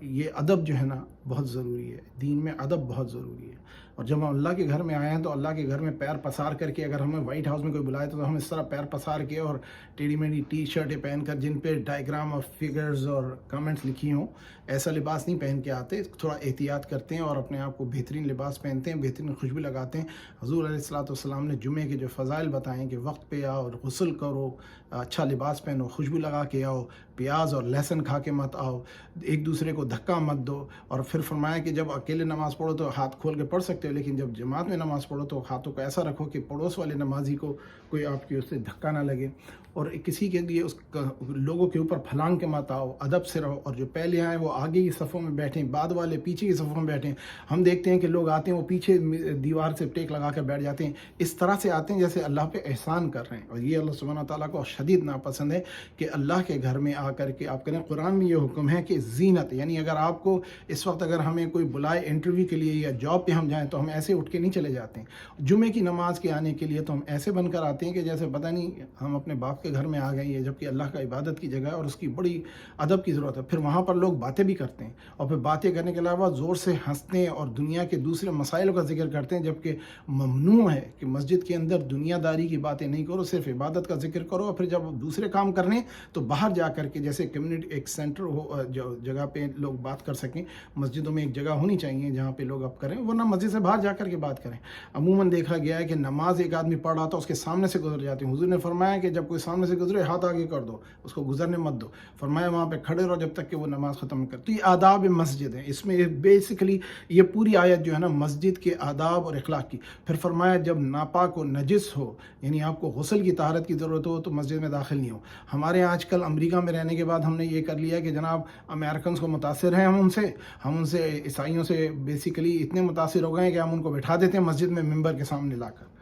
یہ ادب جو ہے نا بہت ضروری ہے، دین میں ادب بہت ضروری ہے۔ اور جب ہم اللہ کے گھر میں آئے ہیں تو اللہ کے گھر میں پیر پسار کر کے، اگر ہمیں وائٹ ہاؤس میں کوئی بلائے تو ہم اس طرح پیر پسار کے اور ٹیڑھی میڑھی ٹی شرٹیں پہن کر جن پہ ڈائیگرام اور فگرز اور کمنٹس لکھی ہوں ایسا لباس نہیں پہن کے آتے، تھوڑا احتیاط کرتے ہیں اور اپنے آپ کو بہترین لباس پہنتے ہیں، بہترین خوشبو لگاتے ہیں۔ حضور علیہ الصلوۃ والسلام نے جمعے کے جو فضائل بتائیں کہ وقت پہ آؤ، غسل کرو، اچھا لباس پہنو، خوشبو لگا کے آؤ، پیاز اور لہسن کھا کے مت آؤ، ایک دوسرے کو دھکا مت دو، اور پھر فرمایا کہ جب اکیلے نماز پڑھو تو ہاتھ کھول کے پڑھ سکتے ہو، لیکن جب جماعت میں نماز پڑھو تو ہاتھوں کو ایسا رکھو کہ پڑوس والے نمازی کو کوئی آپ کی اس سے دھکا نہ لگے، اور کسی کے لیے لوگوں کے اوپر پھلانگ کے مت آؤ، ادب سے رہو، اور جو پہلے آئیں وہ آگے کی صفوں میں بیٹھیں، بعد والے پیچھے کی صفوں میں بیٹھیں۔ ہم دیکھتے ہیں کہ لوگ آتے ہیں وہ پیچھے دیوار سے ٹیک لگا کر بیٹھ جاتے ہیں، اس طرح سے آتے ہیں جیسے اللہ پہ احسان کر رہے ہیں، اور یہ اللہ سبحانہ تعالیٰ کو شدید ناپسند ہے کہ اللہ کے گھر میں آ کر کے آپ کریں۔ قرآن میں یہ حکم ہے کہ زینت، یعنی اگر آپ کو اس وقت اگر ہمیں کوئی بلائے انٹرویو کے لیے یا جاب پہ ہم جائیں تو ہم ایسے اٹھ کے نہیں چلے جاتے ہیں، جمعے کی نماز کے آنے کے لیے تو ہم ایسے بن کر آتے ہیں کہ جیسے پتہ نہیں ہم اپنے باپ کے گھر میں آ گئے ہیں، جبکہ اللہ کا عبادت کی جگہ ہے اور اس کی بڑی ادب کی ضرورت ہے۔ پھر وہاں پر لوگ باتیں بھی کرتے ہیں، اور پھر باتیں کرنے کے علاوہ زور سے ہنستے ہیں اور دنیا کے دوسرے مسائل کا ذکر کرتے ہیں، جبکہ ممنوع ہے کہ مسجد کے اندر دنیا داری کی باتیں نہیں کرو، صرف عبادت کا ذکر کرو، اور پھر جب دوسرے کام کرنے تو باہر جا کر کے جیسے کمیونٹی ایک سینٹر ہو جو جگہ پہ لوگ بات کر سکیں، مسجدوں میں ایک جگہ ہونی چاہیے جہاں پہ لوگ اب کریں، ورنہ مسجد سے باہر جا کر کے بات کریں۔ عموماً دیکھا گیا ہے کہ نماز ایک آدمی پڑھ رہا تھا اس کے سامنے سے گزر جاتے ہیں، حضور نے فرمایا کہ جب کوئی سامنے سے گزرے ہاتھ آگے کر دو، اس کو گزرنے مت دو، فرمایا وہاں پہ کھڑے رہو جب تک کہ وہ نماز ختم کر۔ تو یہ آداب مسجد ہیں، اس میں بیسیکلی یہ پوری آیت جو ہے نا مسجد کے آداب اور اخلاق کی۔ پھر فرمایا جب ناپاک و نجس ہو، یعنی آپ کو غسل کی طہارت کی ضرورت ہو تو مسجد میں داخل نہیں ہو۔ ہمارے آج کل امریکہ میں رہنے کے بعد ہم نے یہ کر لیا کہ جناب امریکنز کو متاثر ہیں ہم ان سے عیسائیوں سے بیسیکلی اتنے متاثر ہو گئے ہیں کہ ہم ان کو بٹھا دیتے ہیں مسجد میں ممبر کے سامنے لا کر۔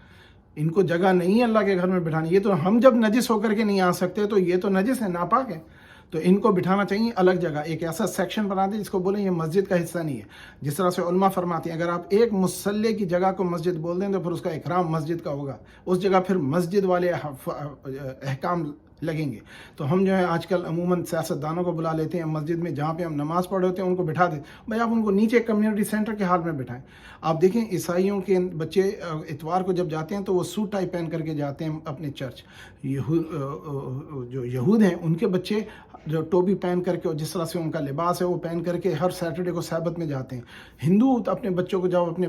ان کو جگہ نہیں ہے اللہ کے گھر میں بٹھانے، یہ تو ہم جب نجس ہو کر کے نہیں آ سکتے تو یہ تو نجس ہے، ناپاک ہے، تو ان کو بٹھانا چاہیے الگ جگہ، ایک ایسا سیکشن بنا دیں جس کو بولیں یہ مسجد کا حصہ نہیں ہے۔ جس طرح سے علماء فرماتے ہیں اگر آپ ایک مصلی کی جگہ کو مسجد بول دیں تو پھر اس کا اکرام مسجد کا ہوگا، اس جگہ پھر مسجد والے احکام لگیں گے. تو ہم جو ہے آج کل عموماً سیاستدانوں کو بلا لیتے ہیں مسجد میں جہاں پہ ہم نماز پڑھ رہے ہوتے ہیں، ان کو بٹھا دیتے ہیں. بھائی آپ ان کو نیچے کمیونٹی سینٹر کے حال میں بٹھائیں. آپ دیکھیں عیسائیوں کے بچے اتوار کو جب جاتے ہیں تو وہ سوٹ ٹائی پہن کر کے جاتے ہیں اپنے چرچ. جو یہود ہیں ان کے بچے جو ٹوپی پہن کر کے اور جس طرح سے ان کا لباس ہے وہ پہن کر کے ہر سیٹرڈے کو سبت میں جاتے ہیں. ہندو اپنے بچوں کو جب اپنے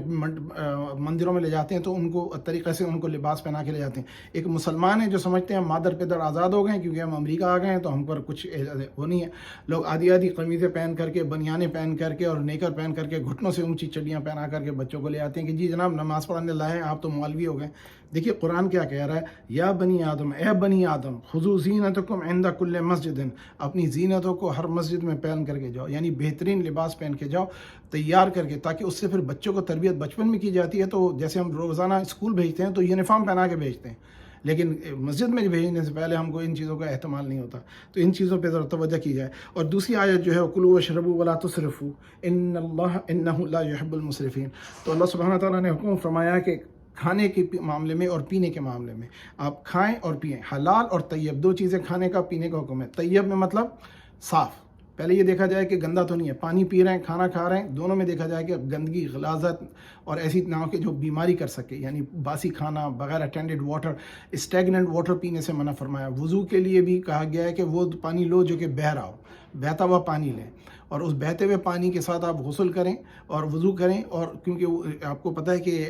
مندروں میں لے جاتے ہیں تو ان کو طریقے سے ان کو لباس پہنا کے لے جاتے ہیں. ایک مسلمان ہے جو سمجھتے ہیں مادر پدر آزاد ہو گئے کیونکہ ہم امریکہ آ گئے ہیں تو ہم پر کچھ وہ نہیں ہے. لوگ آدھی قمیضیں پہن کر کے، بنیانیں پہن کر کے اور نیکر پہن کر کے، گھٹنوں سے اونچی چڈیاں پہنا کر کے بچوں کو لے آتے ہیں کہ جی جناب نماز پڑھنے لائے آپ تو مولوی ہو گئے. دیکھیے قرآن کیا کہہ رہا ہے، یا بنی آدم، اے بنی آدم، خذوا زینتکم عند کل مسجد، اپنی زینتوں کو ہر مسجد میں پہن کر کے جاؤ، یعنی بہترین لباس پہن کے جاؤ تیار کر کے، تاکہ اس سے پھر بچوں کو تربیت بچپن میں کی جاتی ہے. تو جیسے ہم روزانہ اسکول بھیجتے ہیں تو یونیفارم پہنا کے بھیجتے ہیں، لیکن مسجد میں بھیجنے سے پہلے ہم کو ان چیزوں کا احتمال نہیں ہوتا. تو ان چیزوں پہ ذرا توجہ کی جائے. اور دوسری آیت جو ہے کلوا واشربوا ولا تسرفوا انہ لا يحب المسرفین. تو اللہ سبحانہ تعالیٰ نے حکم فرمایا کہ کھانے کے معاملے میں اور پینے کے معاملے میں آپ کھائیں اور پئیں. حلال اور طیب دو چیزیں کھانے کا پینے کا حکم ہے. طیب میں مطلب صاف، پہلے یہ دیکھا جائے کہ گندا تو نہیں ہے. پانی پی رہے ہیں، کھانا کھا رہے ہیں، دونوں میں دیکھا جائے کہ گندگی، غلاظت اور ایسی نہ ہو کہ جو بیماری کر سکے، یعنی باسی کھانا، بغیر اٹینڈڈ واٹر، اسٹیگننٹ واٹر پینے سے منع فرمایا. وضو کے لیے بھی کہا گیا ہے کہ وہ پانی لو جو کہ بہہ رہا ہو، بہتا ہوا پانی لیں، اور اس بہتے ہوئے پانی کے ساتھ آپ غسل کریں اور وضو کریں. اور کیونکہ آپ کو پتہ ہے کہ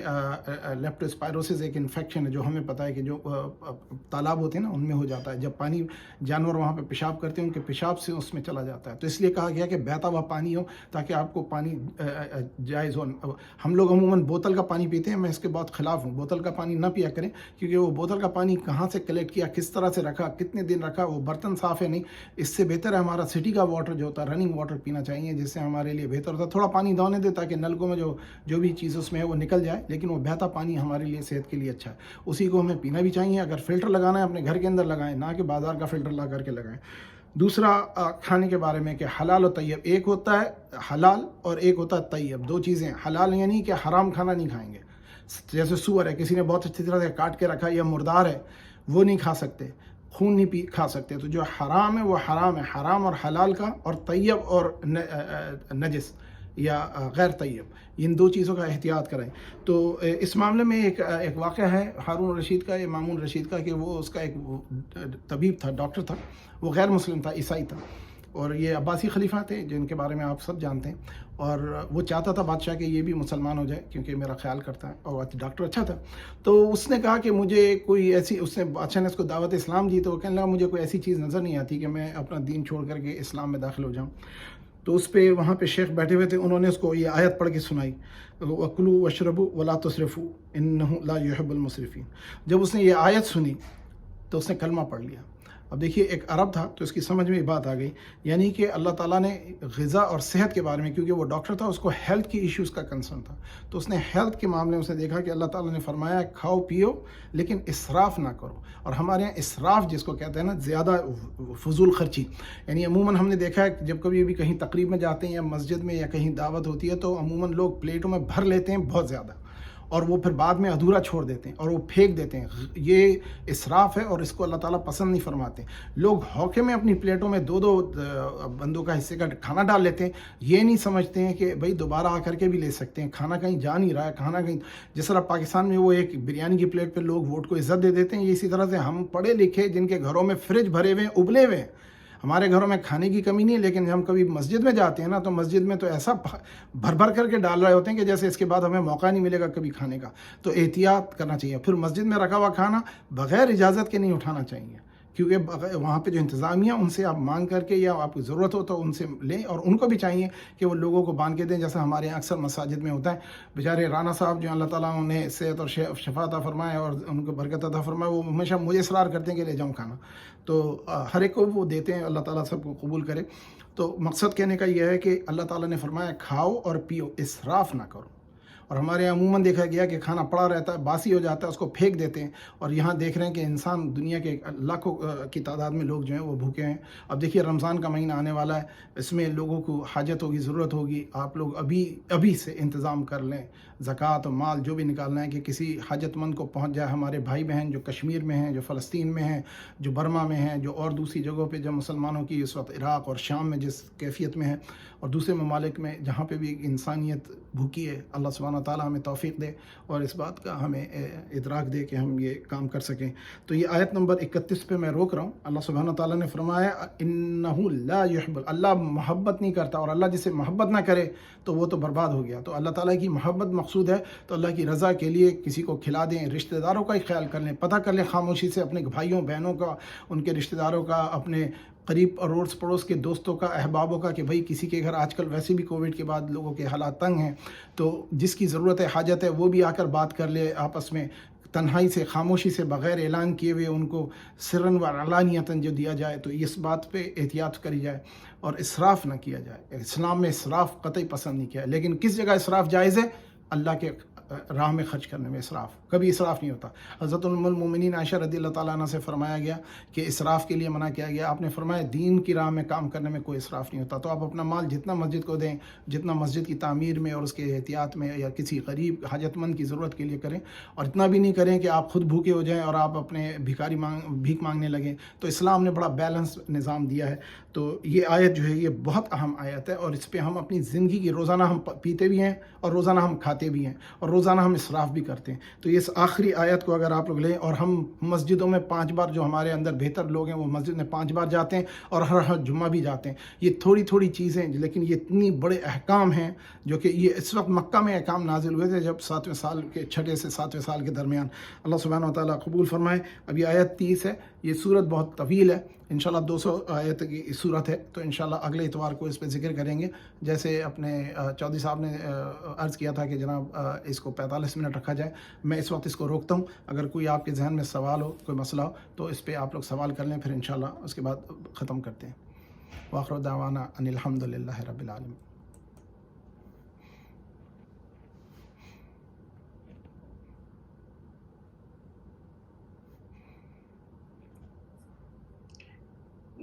لیپٹوسپائروسس ایک انفیکشن ہے جو ہمیں پتہ ہے کہ جو تالاب ہوتے ہیں نا ان میں ہو جاتا ہے. جب پانی جانور وہاں پہ پیشاب کرتے ہیں ان کے پیشاب سے اس میں چلا جاتا ہے. تو اس لیے کہا گیا کہ بہتا ہوا پانی ہو تاکہ آپ کو پانی جائز ہو. ہم لوگ عموماً بوتل کا پانی پیتے ہیں، میں اس کے بہت خلاف ہوں. بوتل کا پانی نہ پیا کریں کیونکہ وہ بوتل کا پانی کہاں سے کلیکٹ کیا، کس طرح سے رکھا، کتنے دن رکھا، وہ برتن صاف ہے نہیں. اس سے بہتر ہے ہمارا سٹی کا واٹر جو ہوتا ہے، رننگ واٹر پینا چاہیے، جس سے ہمارے لیے بہتر ہوتا ہے. تھوڑا پانی دونے دے تاکہ نلکوں میں جو بھی چیز اس میں ہے وہ نکل جائے، لیکن وہ بہتا پانی ہمارے لیے صحت کے لیے اچھا ہے. اسی کو ہمیں پینا بھی چاہیے. اگر فلٹر لگانا ہے اپنے گھر کے اندر لگائیں، نہ کہ بازار کا فلٹر لا کر کے لگائیں. دوسرا کھانے کے بارے میں کہ حلال و طیب، ایک ہوتا ہے حلال اور ایک ہوتا ہے طیب. دو چیزیں. حلال یعنی کہ حرام کھانا نہیں کھائیں گے. جیسے سور ہے، کسی نے بہت اچھی طرح سے کاٹ کے رکھا، یا مردار ہے وہ نہیں کھا سکتے، خون نہیں کھا سکتے. تو جو حرام ہے وہ حرام ہے. حرام اور حلال کا، اور طیب اور نجس یا غیر طیب، ان دو چیزوں کا احتیاط کریں. تو اس معاملے میں ایک واقعہ ہے ہارون رشید کا، یا مامون رشید کا، کہ وہ اس کا ایک طبیب تھا، ڈاکٹر تھا. وہ غیر مسلم تھا، عیسائی تھا، اور یہ عباسی خلیفہ تھے جن کے بارے میں آپ سب جانتے ہیں. اور وہ چاہتا تھا بادشاہ کہ یہ بھی مسلمان ہو جائے کیونکہ میرا خیال کرتا ہے، اور ڈاکٹر اچھا تھا. تو اس نے کہا کہ مجھے کوئی ایسی، اس نے بادشاہ نے اس کو دعوت اسلام دی، تو وہ کہنے لگا مجھے کوئی ایسی چیز نظر نہیں آتی کہ میں اپنا دین چھوڑ کر کے اسلام میں داخل ہو جاؤں. تو اس پہ وہاں پہ شیخ بیٹھے ہوئے تھے، انہوں نے اس کو یہ آیت پڑھ کے سنائی، وَكُلُوا وَاشْرَبُوا وَلَا تُسْرِفُوا إِنَّهُ لَا يُحِبُّ الْمُسْرِفِينَ. جب اس نے یہ آیت سنی تو اس نے کلمہ پڑھ لیا. اب دیکھیے ایک عرب تھا تو اس کی سمجھ میں یہ بات آ گئی، یعنی کہ اللہ تعالیٰ نے غذا اور صحت کے بارے میں، کیونکہ وہ ڈاکٹر تھا، اس کو ہیلتھ کی ایشوز کا کنسرن تھا، تو اس نے ہیلتھ کے معاملے میں اس نے دیکھا کہ اللہ تعالیٰ نے فرمایا کھاؤ پیو لیکن اسراف نہ کرو. اور ہمارے یہاں اسراف جس کو کہتے ہیں نا، زیادہ فضول خرچی، یعنی عموماً ہم نے دیکھا ہے جب کبھی بھی کہیں تقریب میں جاتے ہیں یا مسجد میں یا کہیں دعوت ہوتی ہے تو عموماً لوگ پلیٹوں میں بھر لیتے ہیں بہت زیادہ، اور وہ پھر بعد میں ادھورا چھوڑ دیتے ہیں اور وہ پھینک دیتے ہیں. یہ اسراف ہے اور اس کو اللہ تعالیٰ پسند نہیں فرماتے. لوگ ہوکے میں اپنی پلیٹوں میں دو بندوں کا حصے کا کھانا ڈال لیتے ہیں، یہ نہیں سمجھتے ہیں کہ بھائی دوبارہ آ کر کے بھی لے سکتے ہیں. کھانا کہیں جا نہیں رہا ہے، کھانا کہیں، جس طرح پاکستان میں وہ ایک بریانی کی پلیٹ پہ لوگ ووٹ کو عزت دے دیتے ہیں، یہ اسی طرح سے ہم پڑھے لکھے جن کے گھروں میں فریج بھرے ہوئے ہیں، ابلے ہوئے ہیں. ہمارے گھروں میں کھانے کی کمی نہیں ہے، لیکن ہم کبھی مسجد میں جاتے ہیں نا تو مسجد میں تو ایسا بھر بھر کر کے ڈال رہے ہوتے ہیں کہ جیسے اس کے بعد ہمیں موقع نہیں ملے گا کبھی کھانے کا. تو احتیاط کرنا چاہیے. پھر مسجد میں رکھا ہوا کھانا بغیر اجازت کے نہیں اٹھانا چاہیے، کیونکہ وہاں پہ جو انتظامیہ ان سے آپ مانگ کر کے یا آپ کو ضرورت ہو تو ان سے لیں، اور ان کو بھی چاہیے کہ وہ لوگوں کو باندھ کے دیں، جیسا ہمارے یہاں اکثر مساجد میں ہوتا ہے. بیچارے رانا صاحب جو اللہ تعالیٰ انہیں صحت اور شفا عطا فرمائے اور ان کو برکت عطا فرمائے، وہ ہمیشہ مجھے اصرار کرتے ہیں کہ لے جاؤں کھانا. تو ہر ایک کو وہ دیتے ہیں، اللہ تعالیٰ سب کو قبول کرے. تو مقصد کہنے کا یہ ہے کہ اللہ تعالیٰ نے فرمایا کھاؤ اور پیو، اسراف نہ کرو. اور ہمارے یہاں عموماً دیکھا گیا کہ کھانا پڑا رہتا ہے، باسی ہو جاتا ہے، اس کو پھینک دیتے ہیں. اور یہاں دیکھ رہے ہیں کہ انسان، دنیا کے لاکھوں کی تعداد میں لوگ جو ہیں وہ بھوکے ہیں. اب دیکھیے رمضان کا مہینہ آنے والا ہے، اس میں لوگوں کو حاجت ہوگی، ضرورت ہوگی. آپ لوگ ابھی سے انتظام کر لیں، زکوٰۃ و مال جو بھی نکالنا ہے کہ کسی حاجت مند کو پہنچ جائے. ہمارے بھائی بہن جو کشمیر میں ہیں, جو فلسطین میں ہیں, جو برما میں ہیں, جو اور دوسری جگہوں پہ جو مسلمانوں کی اس وقت عراق اور شام میں جس کیفیت میں ہے, اور دوسرے ممالک میں جہاں پہ بھی انسانیت بھوکی ہے, اللہ سبحانہ تعالیٰ ہمیں توفیق دے اور اس بات کا ہمیں ادراک دے کہ ہم یہ کام کر سکیں. تو یہ آیت نمبر 31 پہ میں روک رہا ہوں. اللہ سبحانہ تعالیٰ نے فرمایا انہ لا یحب, اللہ محبت نہیں کرتا, اور اللہ جسے محبت نہ کرے تو وہ تو برباد ہو گیا. تو اللہ تعالیٰ کی محبت مقصود ہے, تو اللہ کی رضا کے لیے کسی کو کھلا دیں, رشتہ داروں کا ہی خیال کر لیں, پتہ کر لیں خاموشی سے اپنے بھائیوں بہنوں کا, ان کے رشتہ داروں کا, اپنے قریب اڑوس پڑوس کے دوستوں کا, احبابوں کا, کہ بھائی کسی کے گھر آج کل ویسے بھی کووڈ کے بعد لوگوں کے حالات تنگ ہیں, تو جس کی ضرورت ہے, حاجت ہے, وہ بھی آ کر بات کر لے آپس میں, تنہائی سے, خاموشی سے, بغیر اعلان کیے ہوئے ان کو سرن و علانیتاً جو دیا جائے. تو اس بات پہ احتیاط کری جائے اور اسراف نہ کیا جائے. اسلام میں اسراف قطعی پسند نہیں کیا ہے, لیکن کس جگہ اسراف جائز ہے؟ اللہ کے راہ میں خرچ کرنے میں اسراف, کبھی اسراف نہیں ہوتا. حضرت ام المومنین عائشہ رضی اللہ تعالیٰ عنہ سے فرمایا گیا کہ اسراف کے لیے منع کیا گیا. آپ نے فرمایا دین کی راہ میں کام کرنے میں کوئی اسراف نہیں ہوتا. تو آپ اپنا مال جتنا مسجد کو دیں, جتنا مسجد کی تعمیر میں اور اس کے احتیاط میں یا کسی غریب حاجت مند کی ضرورت کے لیے کریں, اور اتنا بھی نہیں کریں کہ آپ خود بھوکے ہو جائیں اور آپ اپنے بھیک مانگنے لگیں. تو اسلام نے بڑا بیلنس نظام دیا ہے. تو یہ آیت جو ہے یہ بہت اہم آیت ہے, اور اس پہ ہم اپنی زندگی کی روزانہ ہم پیتے بھی ہیں اور روزانہ ہم کھاتے بھی ہیں اور روزانہ ہم اسراف بھی کرتے ہیں. تو اس آخری آیت کو اگر آپ لوگ لیں, اور ہم مسجدوں میں 5 بار, جو ہمارے اندر بہتر لوگ ہیں وہ مسجد میں 5 بار جاتے ہیں اور ہر جمعہ بھی جاتے ہیں. یہ تھوڑی تھوڑی چیزیں, لیکن یہ اتنی بڑے احکام ہیں جو کہ یہ اس وقت مکہ میں احکام نازل ہوئے تھے جب 7ویں سال کے 6 سے 7ویں سال کے درمیان. اللہ سبحانہ و تعالیٰ قبول فرمائے. اب یہ آیت 30 ہے. یہ سورت بہت طویل ہے, انشاءاللہ 200 آیت کی سورت ہے, تو انشاءاللہ اگلے اتوار کو اس پہ ذکر کریں گے. جیسے اپنے چودھری صاحب نے عرض کیا تھا کہ جناب اس کو 45 منٹ رکھا جائے, میں اس وقت اس کو روکتا ہوں. اگر کوئی آپ کے ذہن میں سوال ہو, کوئی مسئلہ ہو, تو اس پہ آپ لوگ سوال کر لیں, پھر انشاءاللہ اس کے بعد ختم کرتے ہیں. وآخر دعوانا ان الحمد للہ رب العالمین.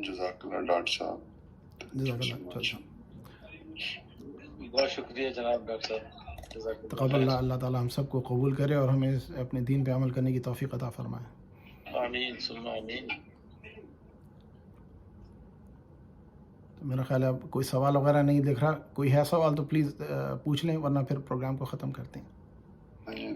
جزاک اللہ ڈاکٹر صاحب. جزاک اللہ. بہت شکریہ جناب ڈاکٹر صاحب, جزاک اللہ. تقبل اللہ, اللہ تعالیٰ ہم سب کو قبول کرے اور ہمیں اپنے دین پہ عمل کرنے کی توفیق عطا فرمائے. آمین ثم آمین. تو میرا خیال ہے اب کوئی سوال وغیرہ نہیں دکھ رہا. کوئی ہے سوال تو پلیز پوچھ لیں, ورنہ پھر پروگرام کو ختم کرتے ہیں.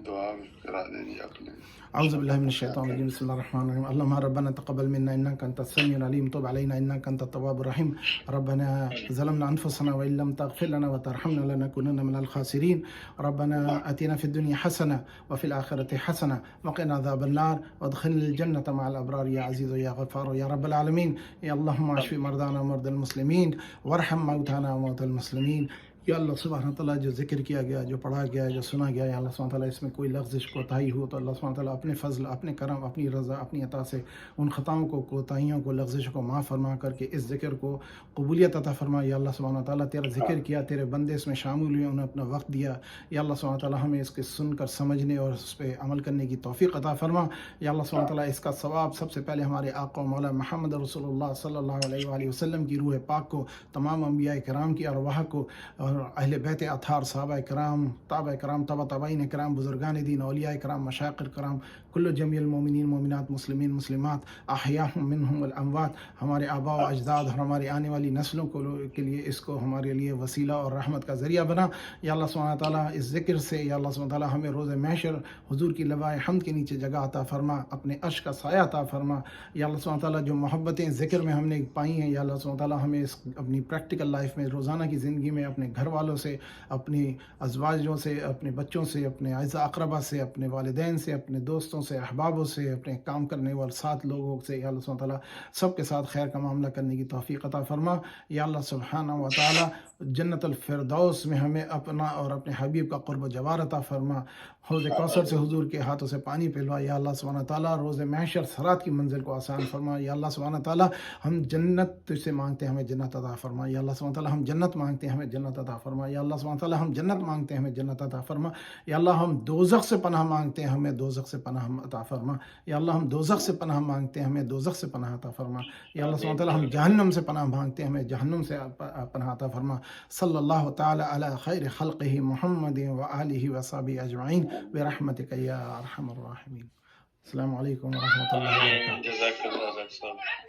دعا کرا دیں جی آپ نے. اعوذ باللہ من الشیطان الرجیم, بسم اللہ الرحمن الرحیم. اللہم ربنا تقبل منا انک انت السمیع العلیم, تب علینا انک انت التواب الرحیم. ربنا ظلمنا انفسنا وان لم تغفر لنا وترحمنا لنکونن من الخاسرین. ربنا آتنا فی الدنیا حسنہ وفی الآخرۃ حسنہ وقنا عذاب النار وادخلنا الجنة مع الابرار یا عزیز یا غفار یا رب العالمین. یا اللہم اشف مرضانا ومرضى المسلمین وارحم موتانا وموتى المسلمین. یا اللہ سبحانہ تعالیٰ جو ذکر کیا گیا, جو پڑھا گیا, جو سنا گیا, یا اللہ سبحانہ تعالیٰ اس میں کوئی لغزش کوتاہی ہو تو اللہ سبحانہ تعالیٰ اپنے فضل, اپنے کرم, اپنی رضا, اپنی عطا سے ان خطاؤں کو, کوتاہیوں کو, لغزشوں کو معاف فرما کر کے اس ذکر کو قبولیت عطا فرما. یا اللہ سبحانہ تعالیٰ تیرا ذکر کیا, تیرے بندے اس میں شامل ہوئے, انہیں اپنا وقت دیا. یا اللہ سبحانہ تعالیٰ ہمیں اس کے سن کر سمجھنے اور اس پہ عمل کرنے کی توفیق عطا فرما. یا اللہ سبحانہ تعالیٰ اس کا ثواب سب سے پہلے ہمارے آقا و مولا محمد رسول اللہ صلی اللہ علیہ وآلہ وسلم کی روح پاک کو, تمام انبیاء کرام کی ارواح کو, اور اہل بیت اطہار, صحابہ کرام, تابع کرام, تابعین کرام, بزرگان دین, اولیاء کرام, مشائخ کرام, کل جمیع المومنین مومنات, مسلمین مسلمات, احیاء منہم والاموات, ہمارے آباء و اجداد اور ہماری آنے والی نسلوں کے لیے اس کو ہمارے لیے وسیلہ اور رحمت کا ذریعہ بنا. یا اللہ سبحانہ تعالیٰ اس ذکر سے, یا اللہ سبحانہ تعالیٰ ہمیں روز محشر حضور کی لوائے حمد کے نیچے جگہ عطا فرما, اپنے عرش کا سایہ عطا فرما. یا اللہ سبحانہ تعالیٰ جو محبتیں ذکر میں ہم نے پائی ہیں, یا اللہ سبحانہ تعالیٰ ہمیں اس اپنی پریکٹیکل لائف میں, روزانہ کی زندگی میں, اپنے گھر والوں سے, اپنی ازواجوں سے, اپنے بچوں سے, اپنے اعزاء اقربا سے, اپنے والدین سے, اپنے دوستوں سے, احبابوں سے, اپنے کام کرنے والے ساتھ لوگوں سے, یا اللہ سبحانہ تعالیٰ سب کے ساتھ خیر کا معاملہ کرنے کی توفیق عطا فرما. یا اللہ سبحانہ و تعالیٰ جنت الفردوس میں ہمیں اپنا اور اپنے حبیب کا قرب و جوار عطا فرما. حوض کوثر سے حضور کے ہاتھوں سے پانی پلوا. یا اللہ سبحانہ تعالیٰ روز محشر صراط کی منزل کو آسان فرما. یا اللہ سبحانہ تعالیٰ ہم جنت تجھ سے مانگتے ہیں, ہمیں جنت عطا فرما. یا اللہ سبحانہ تعالیٰ ہم جنت مانگتے ہیں, ہمیں جنت عطا فرما. یا اللہ سبحانہ تعالیٰ ہم جنت مانگتے ہیں, ہمیں جنت عطا فرما. یا اللہ ہم دوزخ سے پناہ مانگتے ہیں, ہمیں دوزخ سے پناہ عطا فرما. یا اللہ ہم دوزخ سے پناہ مانگتے ہیں, ہمیں دوزخ سے پناہ عطا فرما. یا اللہ سبحانہ تعالیٰ ہم جہنم سے پناہ مانگتے ہیں, ہمیں جہنم سے پناہ عطا فرما. صلی اللہ تعالی علی خیر خلقہ محمد وآلہ وصحبہ اجمعین برحمتک یا ارحم الراحمین۔ السلام علیکم ورحمۃ اللہ وبرکاتہ۔ جزاک اللہ ڈاکٹر صاحب۔